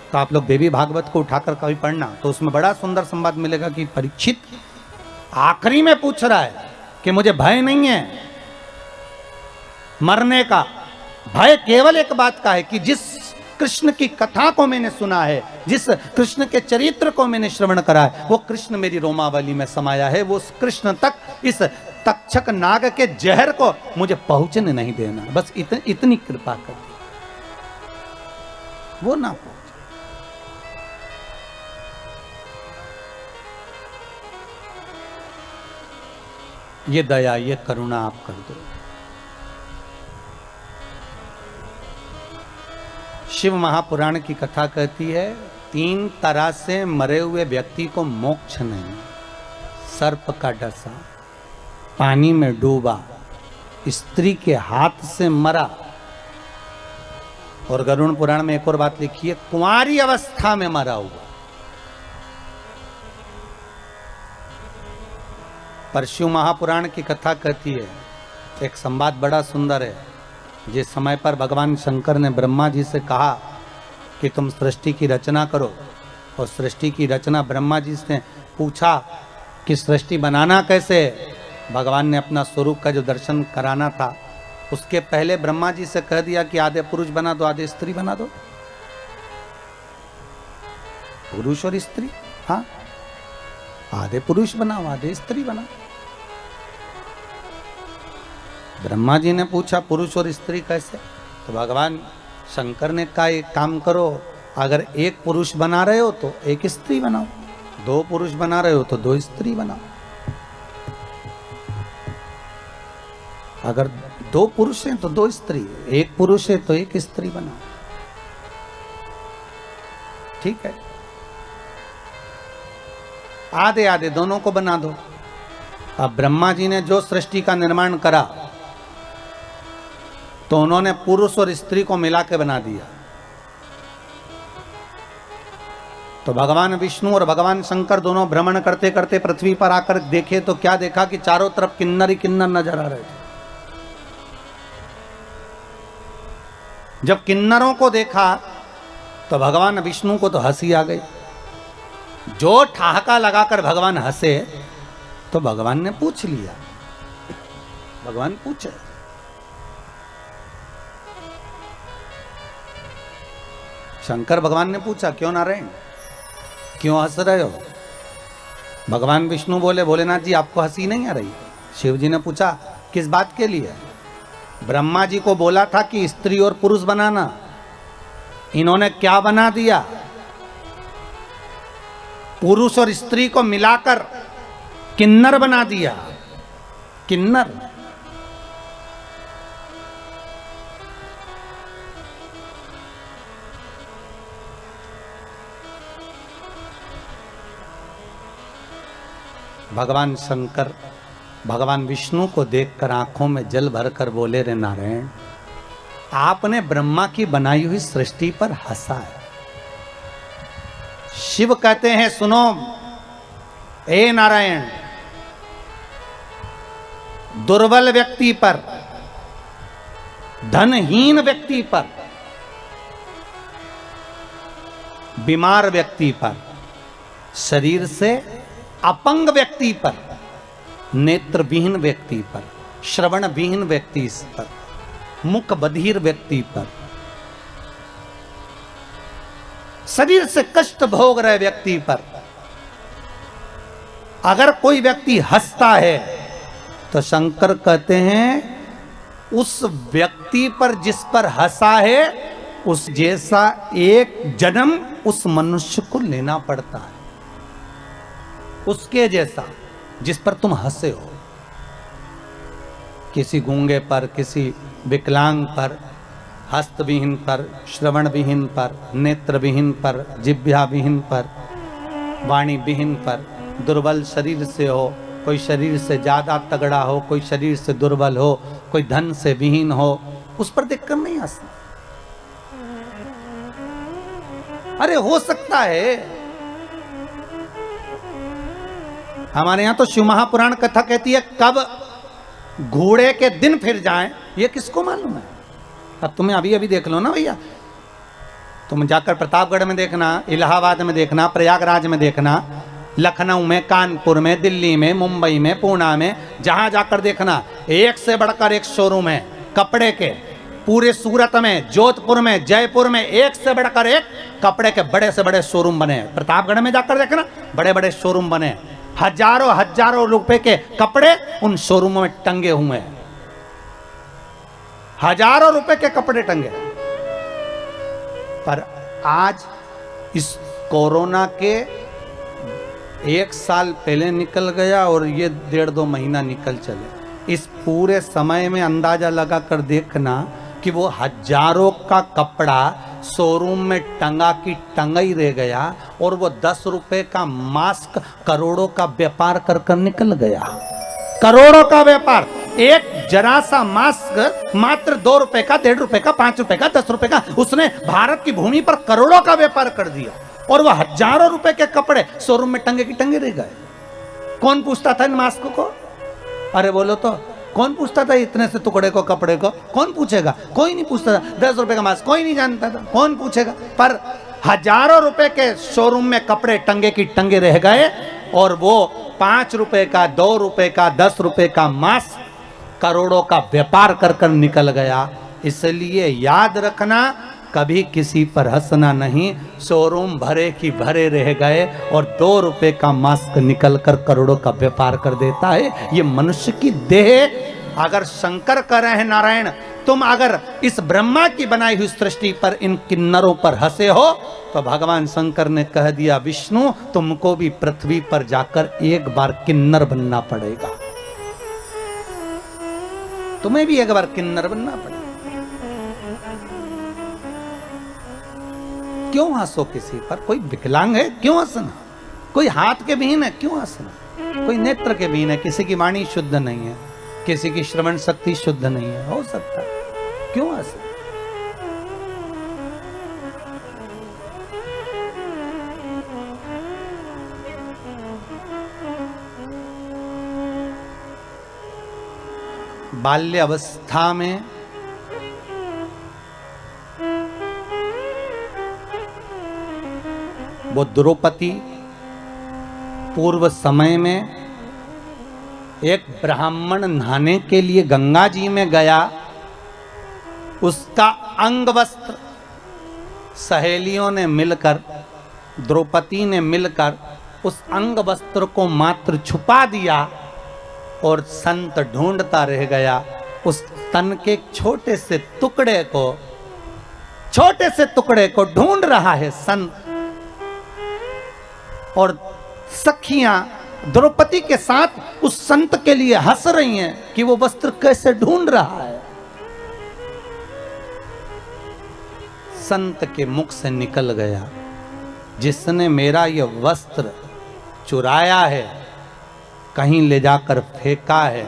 तो आप लोग देवी भागवत को उठाकर कभी पढ़ना, तो उसमें बड़ा सुंदर संवाद मिलेगा कि परीक्षित आखिरी में पूछ रहा है कि मुझे भय नहीं है मरने का, भय केवल एक बात का है कि जिस कृष्ण की कथा को मैंने सुना है, जिस कृष्ण के चरित्र को मैंने श्रवण करा है, वो कृष्ण मेरी रोमावली में समाया है। वो उस कृष्ण तक इस तक्षक नाग के जहर को मुझे पहुंचने नहीं देना, बस इतनी कृपा कर दी, वो ना पहुंचे। ये दया, ये करुणा आप कर दो। शिव महापुराण की कथा कहती है 3 तरह से मरे हुए व्यक्ति को मोक्ष नहीं। सर्प का डसा, पानी में डूबा, स्त्री के हाथ से मरा, और गरुड़ पुराण में एक और बात लिखी है, कुंवारी अवस्था में मरा हुआ। पर शिव महापुराण की कथा कहती है, एक संवाद बड़ा सुंदर है। जिस समय पर भगवान शंकर ने ब्रह्मा जी से कहा कि तुम सृष्टि की रचना करो, और सृष्टि की रचना ब्रह्मा जी से पूछा कि सृष्टि बनाना कैसे, भगवान ने अपना स्वरूप का जो दर्शन कराना था उसके पहले ब्रह्मा जी से कह दिया कि आधे पुरुष बना दो, आधे स्त्री बना दो। पुरुष और स्त्री, हाँ, आधे पुरुष बनाओ, आधे स्त्री बनाओ। ब्रह्मा जी ने पूछा पुरुष और स्त्री कैसे, तो भगवान शंकर ने कहा एक काम करो, अगर एक पुरुष बना रहे हो तो एक स्त्री बनाओ, 2 पुरुष बना रहे हो तो 2 स्त्री बनाओ। अगर 2 पुरुष हैं तो 2 स्त्री, 1 पुरुष है तो 1 स्त्री बनाओ, ठीक है। आधे आधे दोनों को बना दो। अब ब्रह्मा जी ने जो सृष्टि का निर्माण करा तो उन्होंने पुरुष और स्त्री को मिला के बना दिया। तो भगवान विष्णु और भगवान शंकर दोनों भ्रमण करते करते पृथ्वी पर आकर देखे तो क्या देखा कि चारों तरफ किन्नर ही किन्नर नजर आ रहे थे। जब किन्नरों को देखा तो भगवान विष्णु को तो हंसी आ गई। जो ठहाका लगाकर भगवान हंसे तो भगवान ने पूछ लिया, भगवान पूछे शंकर भगवान ने पूछा क्यों नारायण, क्यों हंस रहे हो? भगवान विष्णु बोले भोलेनाथ जी आपको हंसी नहीं आ रही? शिव जी ने पूछा किस बात के लिए? ब्रह्मा जी को बोला था कि स्त्री और पुरुष बनाना, इन्होंने क्या बना दिया? पुरुष और स्त्री को मिलाकर किन्नर बना दिया। किन्नर, भगवान शंकर भगवान विष्णु को देखकर आंखों में जल भरकर बोले रे नारायण, आपने ब्रह्मा की बनाई हुई सृष्टि पर हंसा है। शिव कहते हैं सुनो ए नारायण, दुर्बल व्यक्ति पर, धनहीन व्यक्ति पर, बीमार व्यक्ति पर, शरीर से अपंग व्यक्ति पर, नेत्र विहीन व्यक्ति पर, श्रवण विहीन व्यक्ति पर, मुख बधिर व्यक्ति पर, शरीर से कष्ट भोग रहे व्यक्ति पर अगर कोई व्यक्ति हंसता है तो शंकर कहते हैं उस व्यक्ति पर जिस पर हंसा है उस जैसा एक जन्म उस मनुष्य को लेना पड़ता है। उसके जैसा जिस पर तुम हंसे हो, किसी गूंगे पर, किसी विकलांग पर, हस्तविहीन पर, श्रवण विहीन पर, नेत्र विहीन पर, जिह्वा विहीन पर, वाणी विहीन पर, दुर्बल शरीर से हो, कोई शरीर से ज्यादा तगड़ा हो, कोई शरीर से दुर्बल हो, कोई धन से विहीन हो, उस पर देखकर नहीं हंसना। अरे हो सकता है, हमारे यहां तो शिव महापुराण कथा कहती है कब घोड़े के दिन फिर जाएं, ये किसको मालूम है। अब तुम्हें अभी अभी देख लो ना भैया, तुम जाकर प्रतापगढ़ में देखना, इलाहाबाद में देखना, प्रयागराज में देखना, लखनऊ में, कानपुर में, दिल्ली में, मुंबई में, पूना में, जहां जाकर देखना एक से बढ़कर एक शोरूम है कपड़े के। पूरे सूरत में, जोधपुर में, जयपुर में एक से बढ़कर एक कपड़े के बड़े से बड़े शोरूम बने हैं। प्रतापगढ़ में जाकर देखना बड़े बड़े शोरूम बने हैं, हजारों हजारों रुपए के कपड़े उन शोरूमों में टंगे हुए हैं, हजारों रुपए के कपड़े टंगे। पर आज इस कोरोना के 1 साल पहले निकल गया और ये 1.5-2 महीना निकल चले, इस पूरे समय में अंदाजा लगा कर देखना कि वो हजारों का कपड़ा शोरूम में टंगा की टंगा ही रह गया और वो 10 रुपए का मास्क करोड़ों का व्यापार कर कर निकल गया। करोड़ों का व्यापार, एक जरा सा मास्क मात्र 2 रुपए का, 1.5 रुपए का, 5 रुपए का, 10 रुपए का, उसने भारत की भूमि पर करोड़ों का व्यापार कर दिया और वह हजारों रुपए के कपड़े शोरूम में टंगे की टंगे रह गए। कौन पूछता था इन मास्क को? अरे बोलो तो, कौन पूछता था इतने से टुकड़े को, कपड़े को? कौन पूछेगा? कोई नहीं पूछता था। 10 रुपए का मास्क कोई नहीं जानता था, कौन पूछेगा? पर हजारों रुपए के शोरूम में कपड़े टंगे की टंगे रह गए और वो 5 रुपए का, 2 रुपए का, 10 रुपए का मास्क करोड़ों का व्यापार कर कर निकल गया। इसलिए याद रखना, कभी किसी पर हंसना नहीं। शोरूम भरे की भरे रह गए और 2 रुपए का मास्क निकल कर करोड़ों का व्यापार कर देता है। ये मनुष्य की देह। अगर शंकर कह रहे हैं नारायण, तुम अगर इस ब्रह्मा की बनाई हुई सृष्टि पर इन किन्नरों पर हंसे हो, तो भगवान शंकर ने कह दिया विष्णु तुमको भी पृथ्वी पर जाकर एक बार किन्नर बनना पड़ेगा, तुम्हें भी एक बार किन्नर बनना पड़ेगा। क्यों हंसो किसी पर? कोई विकलांग है क्यों हंसना? कोई हाथ के विहीन है क्यों हंसना? कोई नेत्र के विहीन है, किसी की वाणी शुद्ध नहीं है, किसी की श्रवण शक्ति शुद्ध नहीं है, हो सकता है, क्यों हंसना? बाल्य अवस्था में वो द्रौपदी पूर्व समय में एक ब्राह्मण नहाने के लिए गंगा जी में गया, उसका अंग वस्त्र सहेलियों ने मिलकर, द्रौपदी ने मिलकर उस अंग वस्त्र को मात्र छुपा दिया और संत ढूंढता रह गया उस तन के छोटे से टुकड़े को ढूंढ रहा है संत। और सखियां द्रौपदी के साथ उस संत के लिए हंस रही हैं कि वो वस्त्र कैसे ढूंढ रहा है। संत के मुख से निकल गया, जिसने मेरा ये वस्त्र चुराया है, कहीं ले जाकर फेंका है।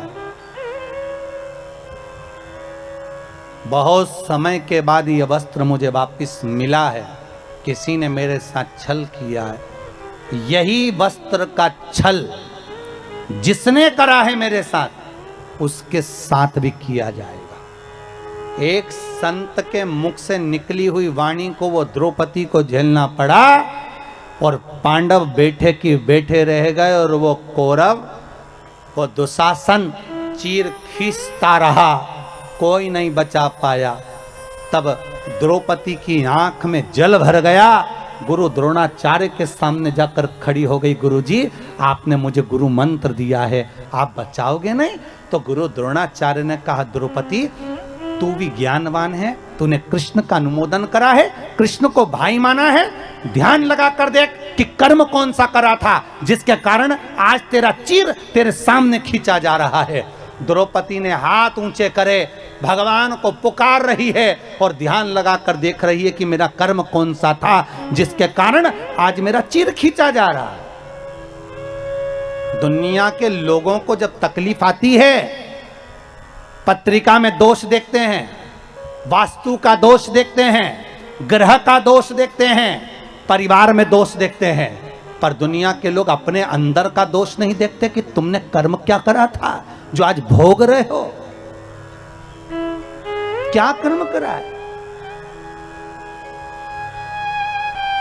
बहुत समय के बाद ये वस्त्र मुझे वापस मिला है, किसी ने मेरे साथ छल किया है। यही वस्त्र का छल जिसने करा है मेरे साथ, उसके साथ भी किया जाएगा। एक संत के मुख से निकली हुई वाणी को वो द्रौपदी को झेलना पड़ा और पांडव बैठे की बैठे रह गए और वो कौरव, वो दुशासन चीर खींचता रहा, कोई नहीं बचा पाया। तब द्रौपदी की आंख में जल भर गया, गुरु द्रोणाचार्य के सामने जाकर खड़ी हो गई, गुरुजी आपने मुझे गुरु मंत्र दिया है, आप बचाओगे नहीं? तो गुरु द्रोणाचार्य ने कहा द्रौपदी तू भी ज्ञानवान है, तूने कृष्ण का अनुमोदन करा है, कृष्ण को भाई माना है, ध्यान लगा कर देख कि कर्म कौन सा करा था जिसके कारण आज तेरा चीर तेरे सामने खींचा जा रहा है। द्रौपदी ने हाथ ऊंचे करे, भगवान को पुकार रही है और ध्यान लगाकर देख रही है कि मेरा कर्म कौन सा था जिसके कारण आज मेरा चीर खींचा जा रहा है। दुनिया के लोगों को जब तकलीफ आती है, पत्रिका में दोष देखते हैं, वास्तु का दोष देखते हैं, ग्रह का दोष देखते हैं, परिवार में दोष देखते हैं, पर दुनिया के लोग अपने अंदर का दोष नहीं देखते कि तुमने कर्म क्या करा था जो आज भोग रहे हो। क्या कर्म करा है?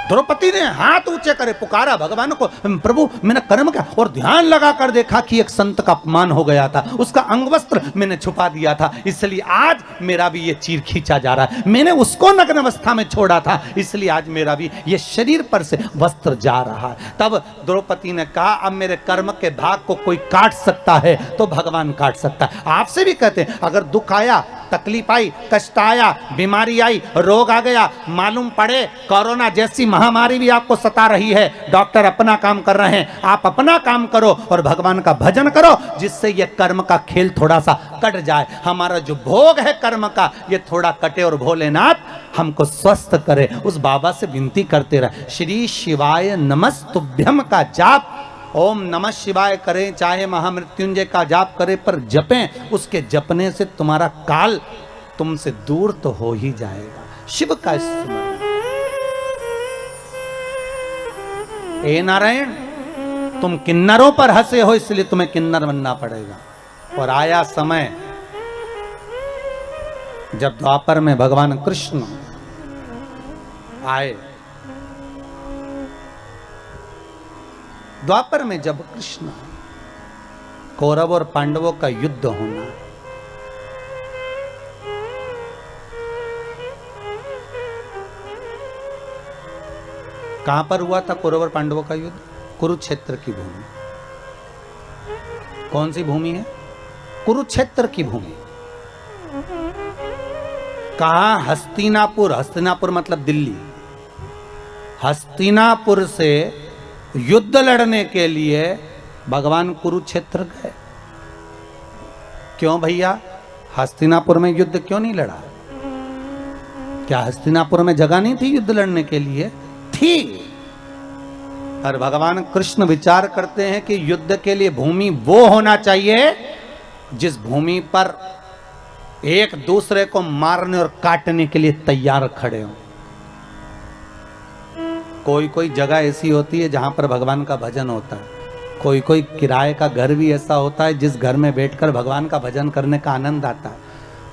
द्रौपदी ने हाथ ऊंचे करे, पुकारा भगवान को, प्रभु मैंने कर्म क्या, और ध्यान लगा कर देखा कि एक संत का अपमान हो गया था, उसका अंग वस्त्र मैंने छुपा दिया था, इसलिए आज मेरा भी ये चीर खींचा जा रहा है। मैंने उसको नग्न अवस्था में छोड़ा था, इसलिए आज मेरा भी ये शरीर पर से वस्त्र जा रहा है। तब द्रौपदी ने कहा अब मेरे कर्म के भाग को कोई काट सकता है तो भगवान काट सकता है। आपसे भी कहते हैं अगर दुख आया, तकलीफ आई, कष्ट आया, बीमारी आई, रोग आ गया, मालूम पड़े कोरोना जैसी महामारी भी आपको सता रही है, डॉक्टर अपना काम कर रहे हैं, आप अपना काम करो और भगवान का भजन करो जिससे ये कर्म का खेल थोड़ा सा कट जाए। हमारा जो भोग है कर्म का ये थोड़ा कटे और भोलेनाथ हमको स्वस्थ करे। उस बाबा से विनती करते रहे, श्री शिवाय नमस्तुभ्यम का जाप, ओम नमः शिवाय करें, चाहे महामृत्युंजय का जाप करें, पर जपें, उसके जपने से तुम्हारा काल तुमसे दूर तो हो ही जाएगा। शिव का स्मरण। ए नारायण, तुम किन्नरों पर हंसे हो इसलिए तुम्हें किन्नर बनना पड़ेगा। और आया समय जब द्वापर में भगवान कृष्ण आए, द्वापर में जब कृष्ण, कौरव और पांडवों का युद्ध होना, कहां पर हुआ था कौरव और पांडवों का युद्ध? कुरुक्षेत्र की भूमि। कौन सी भूमि है? कुरुक्षेत्र की भूमि। कहा? हस्तिनापुर। हस्तिनापुर मतलब दिल्ली। हस्तिनापुर से युद्ध लड़ने के लिए भगवान कुरुक्षेत्र गए। क्यों भैया? हस्तिनापुर में युद्ध क्यों नहीं लड़ा? क्या हस्तिनापुर में जगह नहीं थी युद्ध लड़ने के लिए? थी। और भगवान कृष्ण विचार करते हैं कि युद्ध के लिए भूमि वो होना चाहिए जिस भूमि पर एक दूसरे को मारने और काटने के लिए तैयार खड़े हों। कोई कोई जगह ऐसी होती है जहां पर भगवान का भजन होता है, कोई कोई किराए का घर भी ऐसा होता है जिस घर में बैठकर भगवान का भजन करने का आनंद आता है,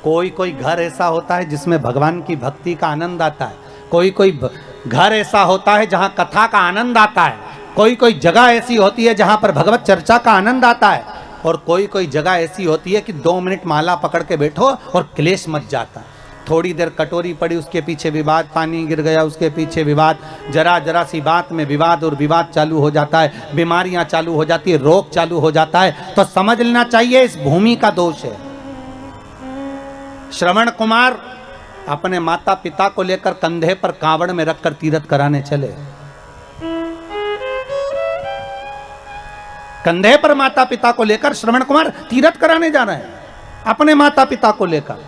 कोई कोई घर ऐसा होता है जिसमें भगवान की भक्ति का आनंद आता है, कोई कोई घर ऐसा होता है जहां कथा का आनंद आता है, कोई कोई जगह ऐसी होती है जहां पर भगवत चर्चा का आनंद आता है, और कोई कोई जगह ऐसी होती है कि 2 मिनट माला पकड़ के बैठो और क्लेश मच जाता है। थोड़ी देर कटोरी पड़ी, उसके पीछे विवाद, पानी गिर गया, उसके पीछे विवाद, जरा जरा सी बात में विवाद और विवाद चालू हो जाता है, बीमारियां चालू हो जाती है, रोग चालू हो जाता है। तो समझ लेना चाहिए इस भूमि का दोष है। श्रवण कुमार अपने माता पिता को लेकर कंधे पर कांवड़ में रखकर तीर्थ कराने चले। कंधे पर माता पिता को लेकर श्रवण कुमार तीर्थ कराने जा रहे हैं, अपने माता पिता को लेकर।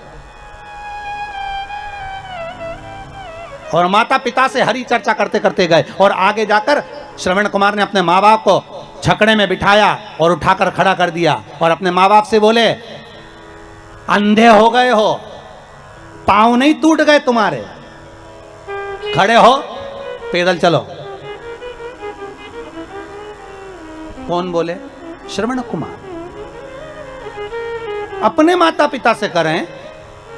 और माता पिता से हरी चर्चा करते करते गए, और आगे जाकर श्रवण कुमार ने अपने माँ बाप को छकड़े में बिठाया और उठाकर खड़ा कर दिया, और अपने माँ बाप से बोले, अंधे हो गए हो, पांव नहीं टूट गए तुम्हारे, खड़े हो, पैदल चलो। कौन बोले? श्रवण कुमार। अपने माता पिता से करें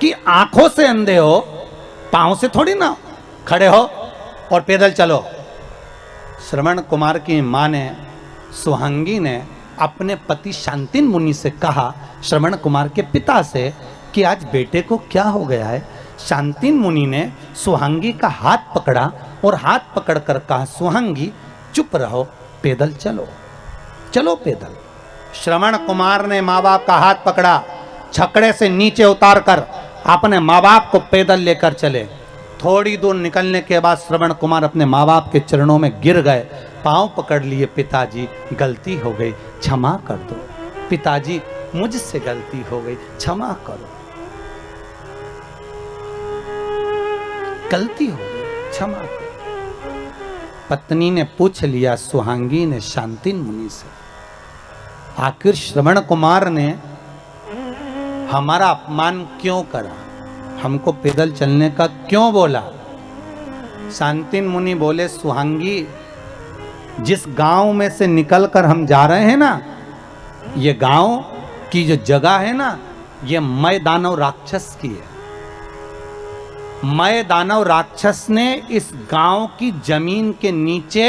कि आंखों से अंधे हो, पांव से थोड़ी ना, खड़े हो और पैदल चलो। श्रवण कुमार की मां ने, सुहांगी ने अपने पति शांतिन मुनि से कहा, श्रवण कुमार के पिता से, कि आज बेटे को क्या हो गया है। शांतिन मुनि ने सुहांगी का हाथ पकड़ा और हाथ पकड़कर कहा, सुहांगी चुप रहो, पैदल चलो, चलो पैदल। श्रवण कुमार ने माँ बाप का हाथ पकड़ा, छकड़े से नीचे उतारकर अपने माँ बाप को पैदल लेकर चले। थोड़ी दूर निकलने के बाद श्रवण कुमार अपने माँ बाप के चरणों में गिर गए, पांव पकड़ लिए, पिताजी गलती हो गई, क्षमा कर दो, पिताजी मुझसे गलती हो गई, क्षमा करो, गलती हो गई, क्षमा करो। पत्नी ने पूछ लिया सुहांगी ने शांतिन मुनि से, आखिर श्रवण कुमार ने हमारा अपमान क्यों करा, हमको पैदल चलने का क्यों बोला। शांतिन मुनि बोले, सुहांगी जिस गांव में से निकलकर हम जा रहे हैं ना, ये गांव की जो जगह है ना, ये मय दानव राक्षस की है। मय दानव राक्षस ने इस गांव की जमीन के नीचे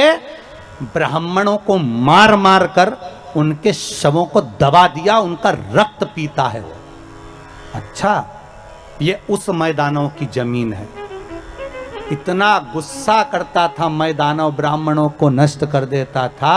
ब्राह्मणों को मार मार कर उनके शवों को दबा दिया, उनका रक्त पीता है वो। अच्छा, ये उस मय दानव की जमीन है। इतना गुस्सा करता था मय दानव, ब्राह्मणों को नष्ट कर देता था।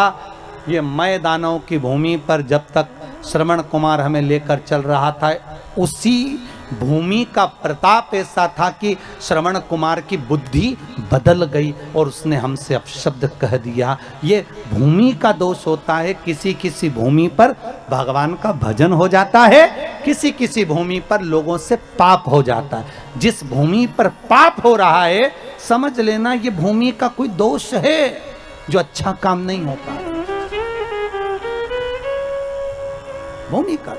ये मय दानव की भूमि पर जब तक श्रवण कुमार हमें लेकर चल रहा था, उसी भूमि का प्रताप ऐसा था कि श्रवण कुमार की बुद्धि बदल गई और उसने हमसे अपशब्द कह दिया। ये भूमि का दोष होता है। किसी किसी भूमि पर भगवान का भजन हो जाता है, किसी किसी भूमि पर लोगों से पाप हो जाता है। जिस भूमि पर पाप हो रहा है, समझ लेना ये भूमि का कोई दोष है जो अच्छा काम नहीं होता। भूमि का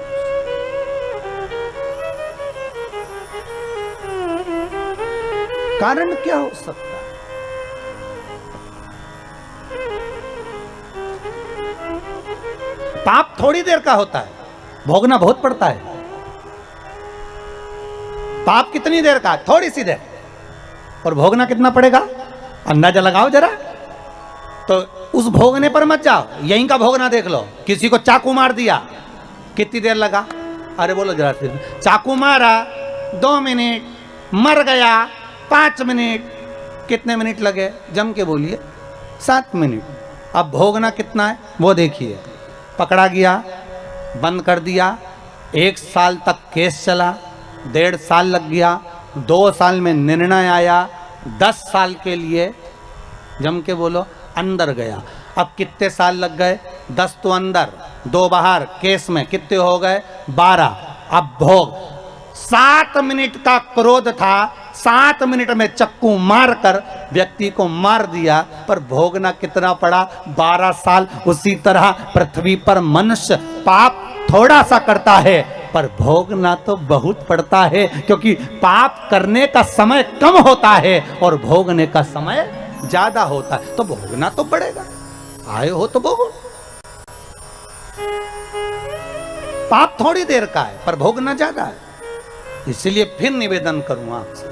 कारण क्या हो सकता है? पाप थोड़ी देर का होता है, भोगना बहुत पड़ता है। पाप कितनी देर का? थोड़ी सी देर। और भोगना कितना पड़ेगा? अंदाजा लगाओ जरा। तो उस भोगने पर मत जाओ, यहीं का भोगना देख लो। किसी को चाकू मार दिया, कितनी देर लगा? अरे बोलो जरा। चाकू मारा 2 मिनट, मर गया 5 मिनट, कितने मिनट लगे? जम के बोलिए 7 मिनट। अब भोगना कितना है वो देखिए। पकड़ा गया, बंद कर दिया, 1 साल तक केस चला, 1.5 साल लग गया, 2 साल में निर्णय आया, 10 साल के लिए जम के बोलो अंदर गया। अब कितने साल लग गए? 10 तो अंदर, 2 बाहर। केस में कितने हो गए? 12। अब भोग। 7 मिनट का क्रोध था, 7 मिनट में चक्कू मारकर व्यक्ति को मार दिया, पर भोगना कितना पड़ा? 12 साल। उसी तरह पृथ्वी पर मनुष्य पाप थोड़ा सा करता है, पर भोगना तो बहुत पड़ता है, क्योंकि पाप करने का समय कम होता है और भोगने का समय ज्यादा होता है। तो भोगना तो पड़ेगा। आए हो तो भोगो। पाप थोड़ी देर का है, पर भोगना ज्यादा है। इसलिए फिर निवेदन करूं आपसे,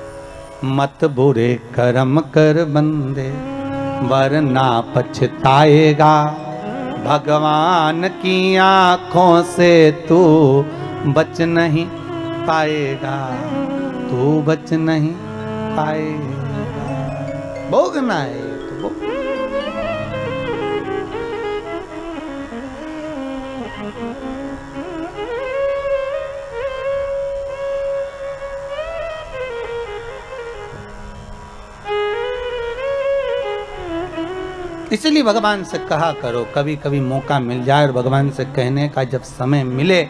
मत बुरे कर्म कर बंदे, वरना पछताएगा। भगवान की आंखों से तू बच नहीं पाएगा, तू बच नहीं पाएगा। भोगना है तो भोग। इसलिए भगवान से कहा करो, कभी कभी मौका मिल जाए और भगवान से कहने का जब समय मिले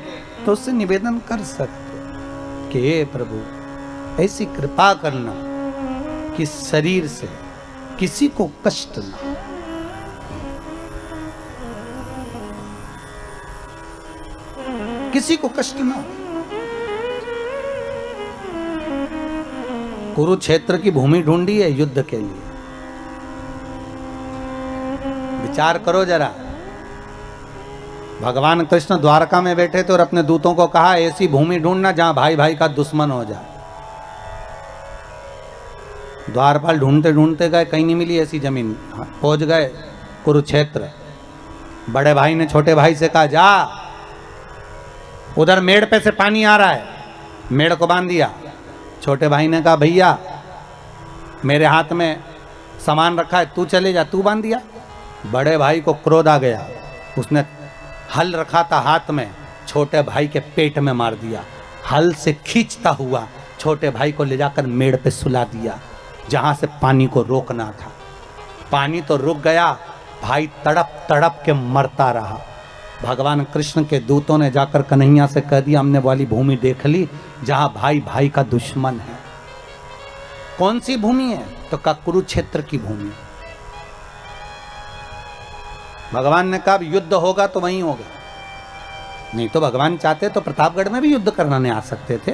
तो उससे निवेदन कर सकते कि हे प्रभु ऐसी कृपा करना कि शरीर से किसी को कष्ट ना हो। किसी को कष्ट ना हो। कुरुक्षेत्र की भूमि ढूंढी है युद्ध के लिए। विचार करो जरा। भगवान कृष्ण द्वारका में बैठे थे और अपने दूतों को कहा ऐसी भूमि ढूंढना जहां भाई भाई का दुश्मन हो जाए। द्वारपाल ढूंढते ढूंढते गए, कहीं नहीं मिली ऐसी जमीन। पहुंच गए कुरुक्षेत्र। बड़े भाई ने छोटे भाई से कहा जा, उधर मेड़ पे से पानी आ रहा है, मेड़ को बांध दिया। छोटे भाई ने कहा भैया मेरे हाथ में सामान रखा है, तू चले जा, तू बांध दिया। बड़े भाई को क्रोध आ गया, उसने हल रखा था हाथ में, छोटे भाई के पेट में मार दिया। हल से खींचता हुआ छोटे भाई को ले जाकर मेड़ पे सुला दिया जहां से पानी को रोकना था। पानी तो रुक गया, भाई तड़प तड़प के मरता रहा। भगवान कृष्ण के दूतों ने जाकर कन्हैया से कह दिया हमने वाली भूमि देख ली जहां भाई भाई का दुश्मन है। कौन सी भूमि है? तो का कुरुक्षेत्र की भूमि। भगवान ने कहा युद्ध होगा तो वहीं होगा, नहीं तो भगवान चाहते तो प्रतापगढ़ में भी युद्ध करने आ सकते थे।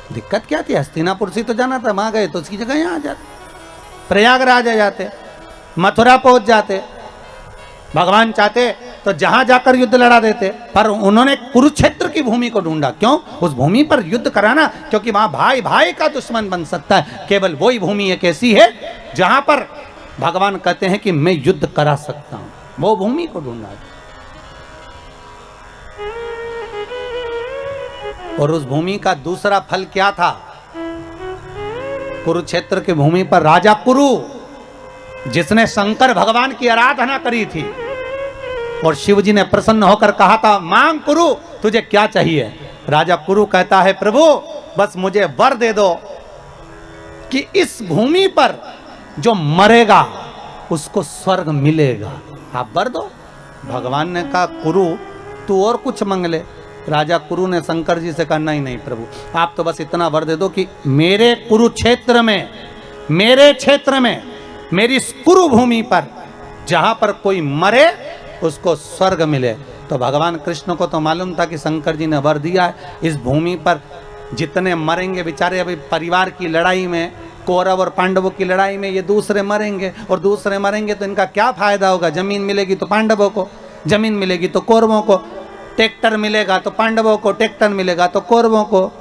दिक्कत क्या थी? हस्तिनापुर से तो जाना था, वहां गए तो उसकी जगह यहाँ आ जाते, प्रयागराज आ जाते, मथुरा पहुंच जाते। भगवान चाहते तो जहां जाकर युद्ध लड़ा देते, पर उन्होंने कुरुक्षेत्र की भूमि को ढूंढा। क्यों? उस भूमि पर युद्ध कराना, क्योंकि वहां भाई भाई का दुश्मन बन सकता है। केवल वही भूमि एक ऐसी है जहां पर भगवान कहते हैं कि मैं युद्ध करा सकता हूं, वो भूमि को ढूंढा। और उस भूमि का दूसरा फल क्या था? कुरुक्षेत्र की भूमि पर राजा कुरु, जिसने शंकर भगवान की आराधना करी थी, और शिव जी ने प्रसन्न होकर कहा था, मांग कुरु, तुझे क्या चाहिए? राजा कुरु कहता है, प्रभु बस मुझे वर दे दो कि इस भूमि पर जो मरेगा उसको स्वर्ग मिलेगा, आप वर दो। भगवान ने कहा, कुरु तू और कुछ मांग ले। राजा कुरु ने शंकर जी से कहा, नहीं नहीं प्रभु, आप तो बस इतना वर दे दो कि मेरे कुरुक्षेत्र में, मेरे क्षेत्र में, मेरी इस कुरु भूमि पर जहां पर कोई मरे उसको स्वर्ग मिले। तो भगवान कृष्ण को तो मालूम था कि शंकर जी ने वर दिया है, इस भूमि पर जितने मरेंगे बेचारे, अभी परिवार की लड़ाई में, कौरव और पांडवों की लड़ाई में ये दूसरे मरेंगे, और दूसरे मरेंगे तो इनका क्या फायदा होगा? जमीन मिलेगी तो पांडवों को, जमीन मिलेगी तो कौरवों को, ट्रैक्टर मिलेगा तो पांडवों को, ट्रैक्टर मिलेगा तो कौरवों को,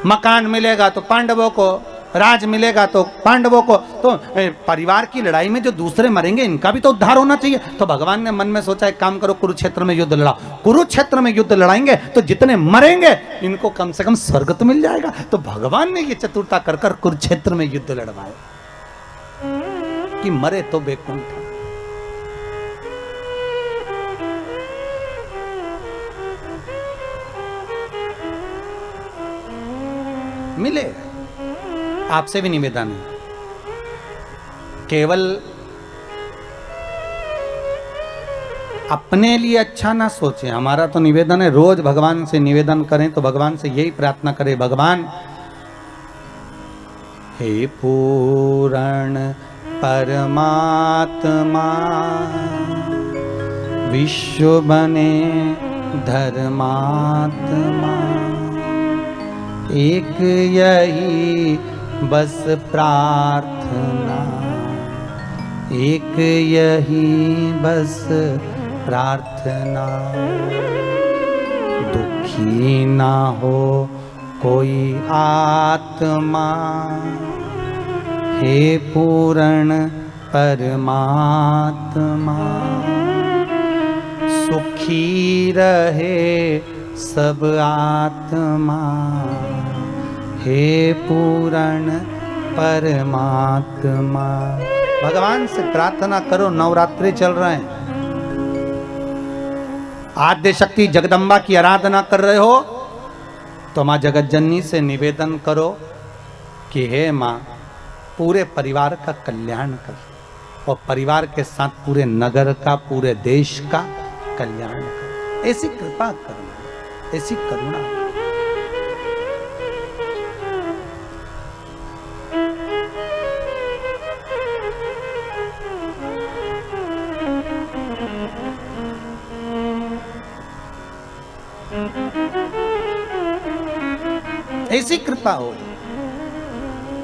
मकान मिलेगा तो पांडवों को, राज मिलेगा तो पांडवों को। तो परिवार की लड़ाई में जो दूसरे मरेंगे इनका भी तो उद्धार होना चाहिए। तो भगवान ने मन में सोचा, एक काम करो, कुरुक्षेत्र में युद्ध लड़ाओ। कुरुक्षेत्र में युद्ध लड़ाएंगे तो जितने मरेंगे इनको कम से कम स्वर्ग तो मिल जाएगा। तो भगवान ने ये चतुरता कर कर कुरुक्षेत्र में युद्ध लड़वाया कि मरे तो वैकुंठ। मिले। आपसे भी निवेदन है, केवल अपने लिए अच्छा ना सोचें। हमारा तो निवेदन है, रोज भगवान से निवेदन करें, तो भगवान से यही प्रार्थना करें, भगवान हे पूर्ण परमात्मा, विश्व बने धर्मात्मा, एक यही बस प्रार्थना, एक यही बस प्रार्थना, दुखी ना हो कोई आत्मा, हे पूर्ण परमात्मा, सुखी रहे सब आत्मा, हे पूर्ण परमात्मा। भगवान से प्रार्थना करो। नवरात्रि चल रहे हैं, आद्य शक्ति जगदम्बा की आराधना कर रहे हो तो माँ जगतजननी से निवेदन करो कि हे माँ, पूरे परिवार का कल्याण कर, और परिवार के साथ पूरे नगर का, पूरे देश का कल्याण कर। ऐसी कृपा करना, ऐसी करुणा। ऐसी कृपा हो,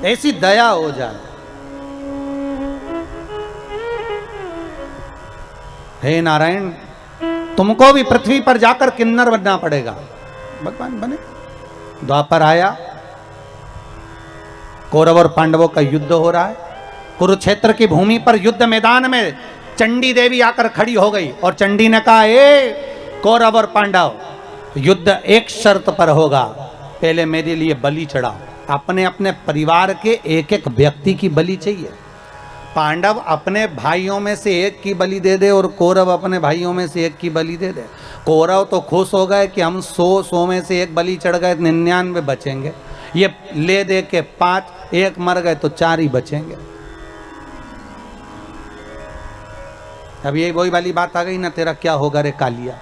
ऐसी दया हो जाए। हे नारायण, तुमको भी पृथ्वी पर जाकर किन्नर बनना पड़ेगा। भगवान बने। द्वापर आया, कौरव और पांडवों का युद्ध हो रहा है। कुरुक्षेत्र की भूमि पर युद्ध मैदान में चंडी देवी आकर खड़ी हो गई, और चंडी ने कहा, ए कौरव और पांडव, युद्ध एक शर्त पर होगा, पहले मेरे लिए बलि चढ़ाओ। अपने अपने परिवार के एक एक व्यक्ति की बलि चाहिए। पांडव अपने भाइयों में से एक की बलि दे दे, और कौरव अपने भाइयों में से एक की बलि दे दे। कौरव तो खुश हो गए कि हम 100 में से एक बलि चढ़ गए, 99 बचेंगे। ये ले दे के 5, एक मर गए तो 4 ही बचेंगे। अब ये वही वाली बात आ गई ना, तेरा क्या होगा रे कालिया।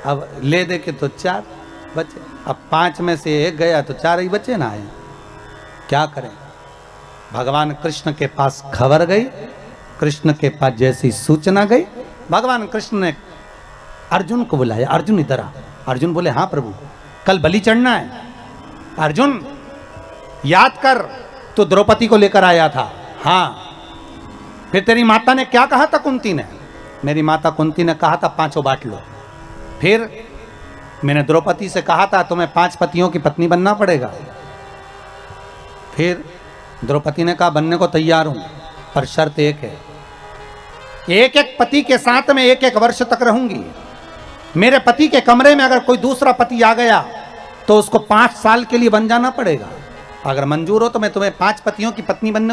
अब ले दे के तो 4 बचे, अब 5 में से एक गया तो 4 ही बचे ना। आए क्या करें। भगवान कृष्ण के पास खबर गई, कृष्ण के पास जैसी सूचना गई, भगवान कृष्ण ने अर्जुन को बुलाया। अर्जुन इधर आ। अर्जुन बोले, हाँ प्रभु, कल बलि चढ़ना है। अर्जुन याद कर, तू द्रौपदी को लेकर आया था। हाँ फिर तेरी माता ने क्या कहा था कुंती ने? मेरी माता कुंती ने कहा था 5 बांट लो। फिर मैंने द्रौपदी से कहा था तुम्हें 5 पतियों की पत्नी बनना पड़ेगा। फिर द्रौपदी ने कहा बनने को तैयार हूं, पर शर्त एक है, एक एक पति के साथ में 1-1 वर्ष तक रहूंगी। मेरे पति के कमरे में अगर कोई दूसरा पति आ गया तो उसको 5 साल के लिए बन जाना पड़ेगा। अगर मंजूर हो तो मैं तुम्हें 5 पतियों की पत्नी बनने को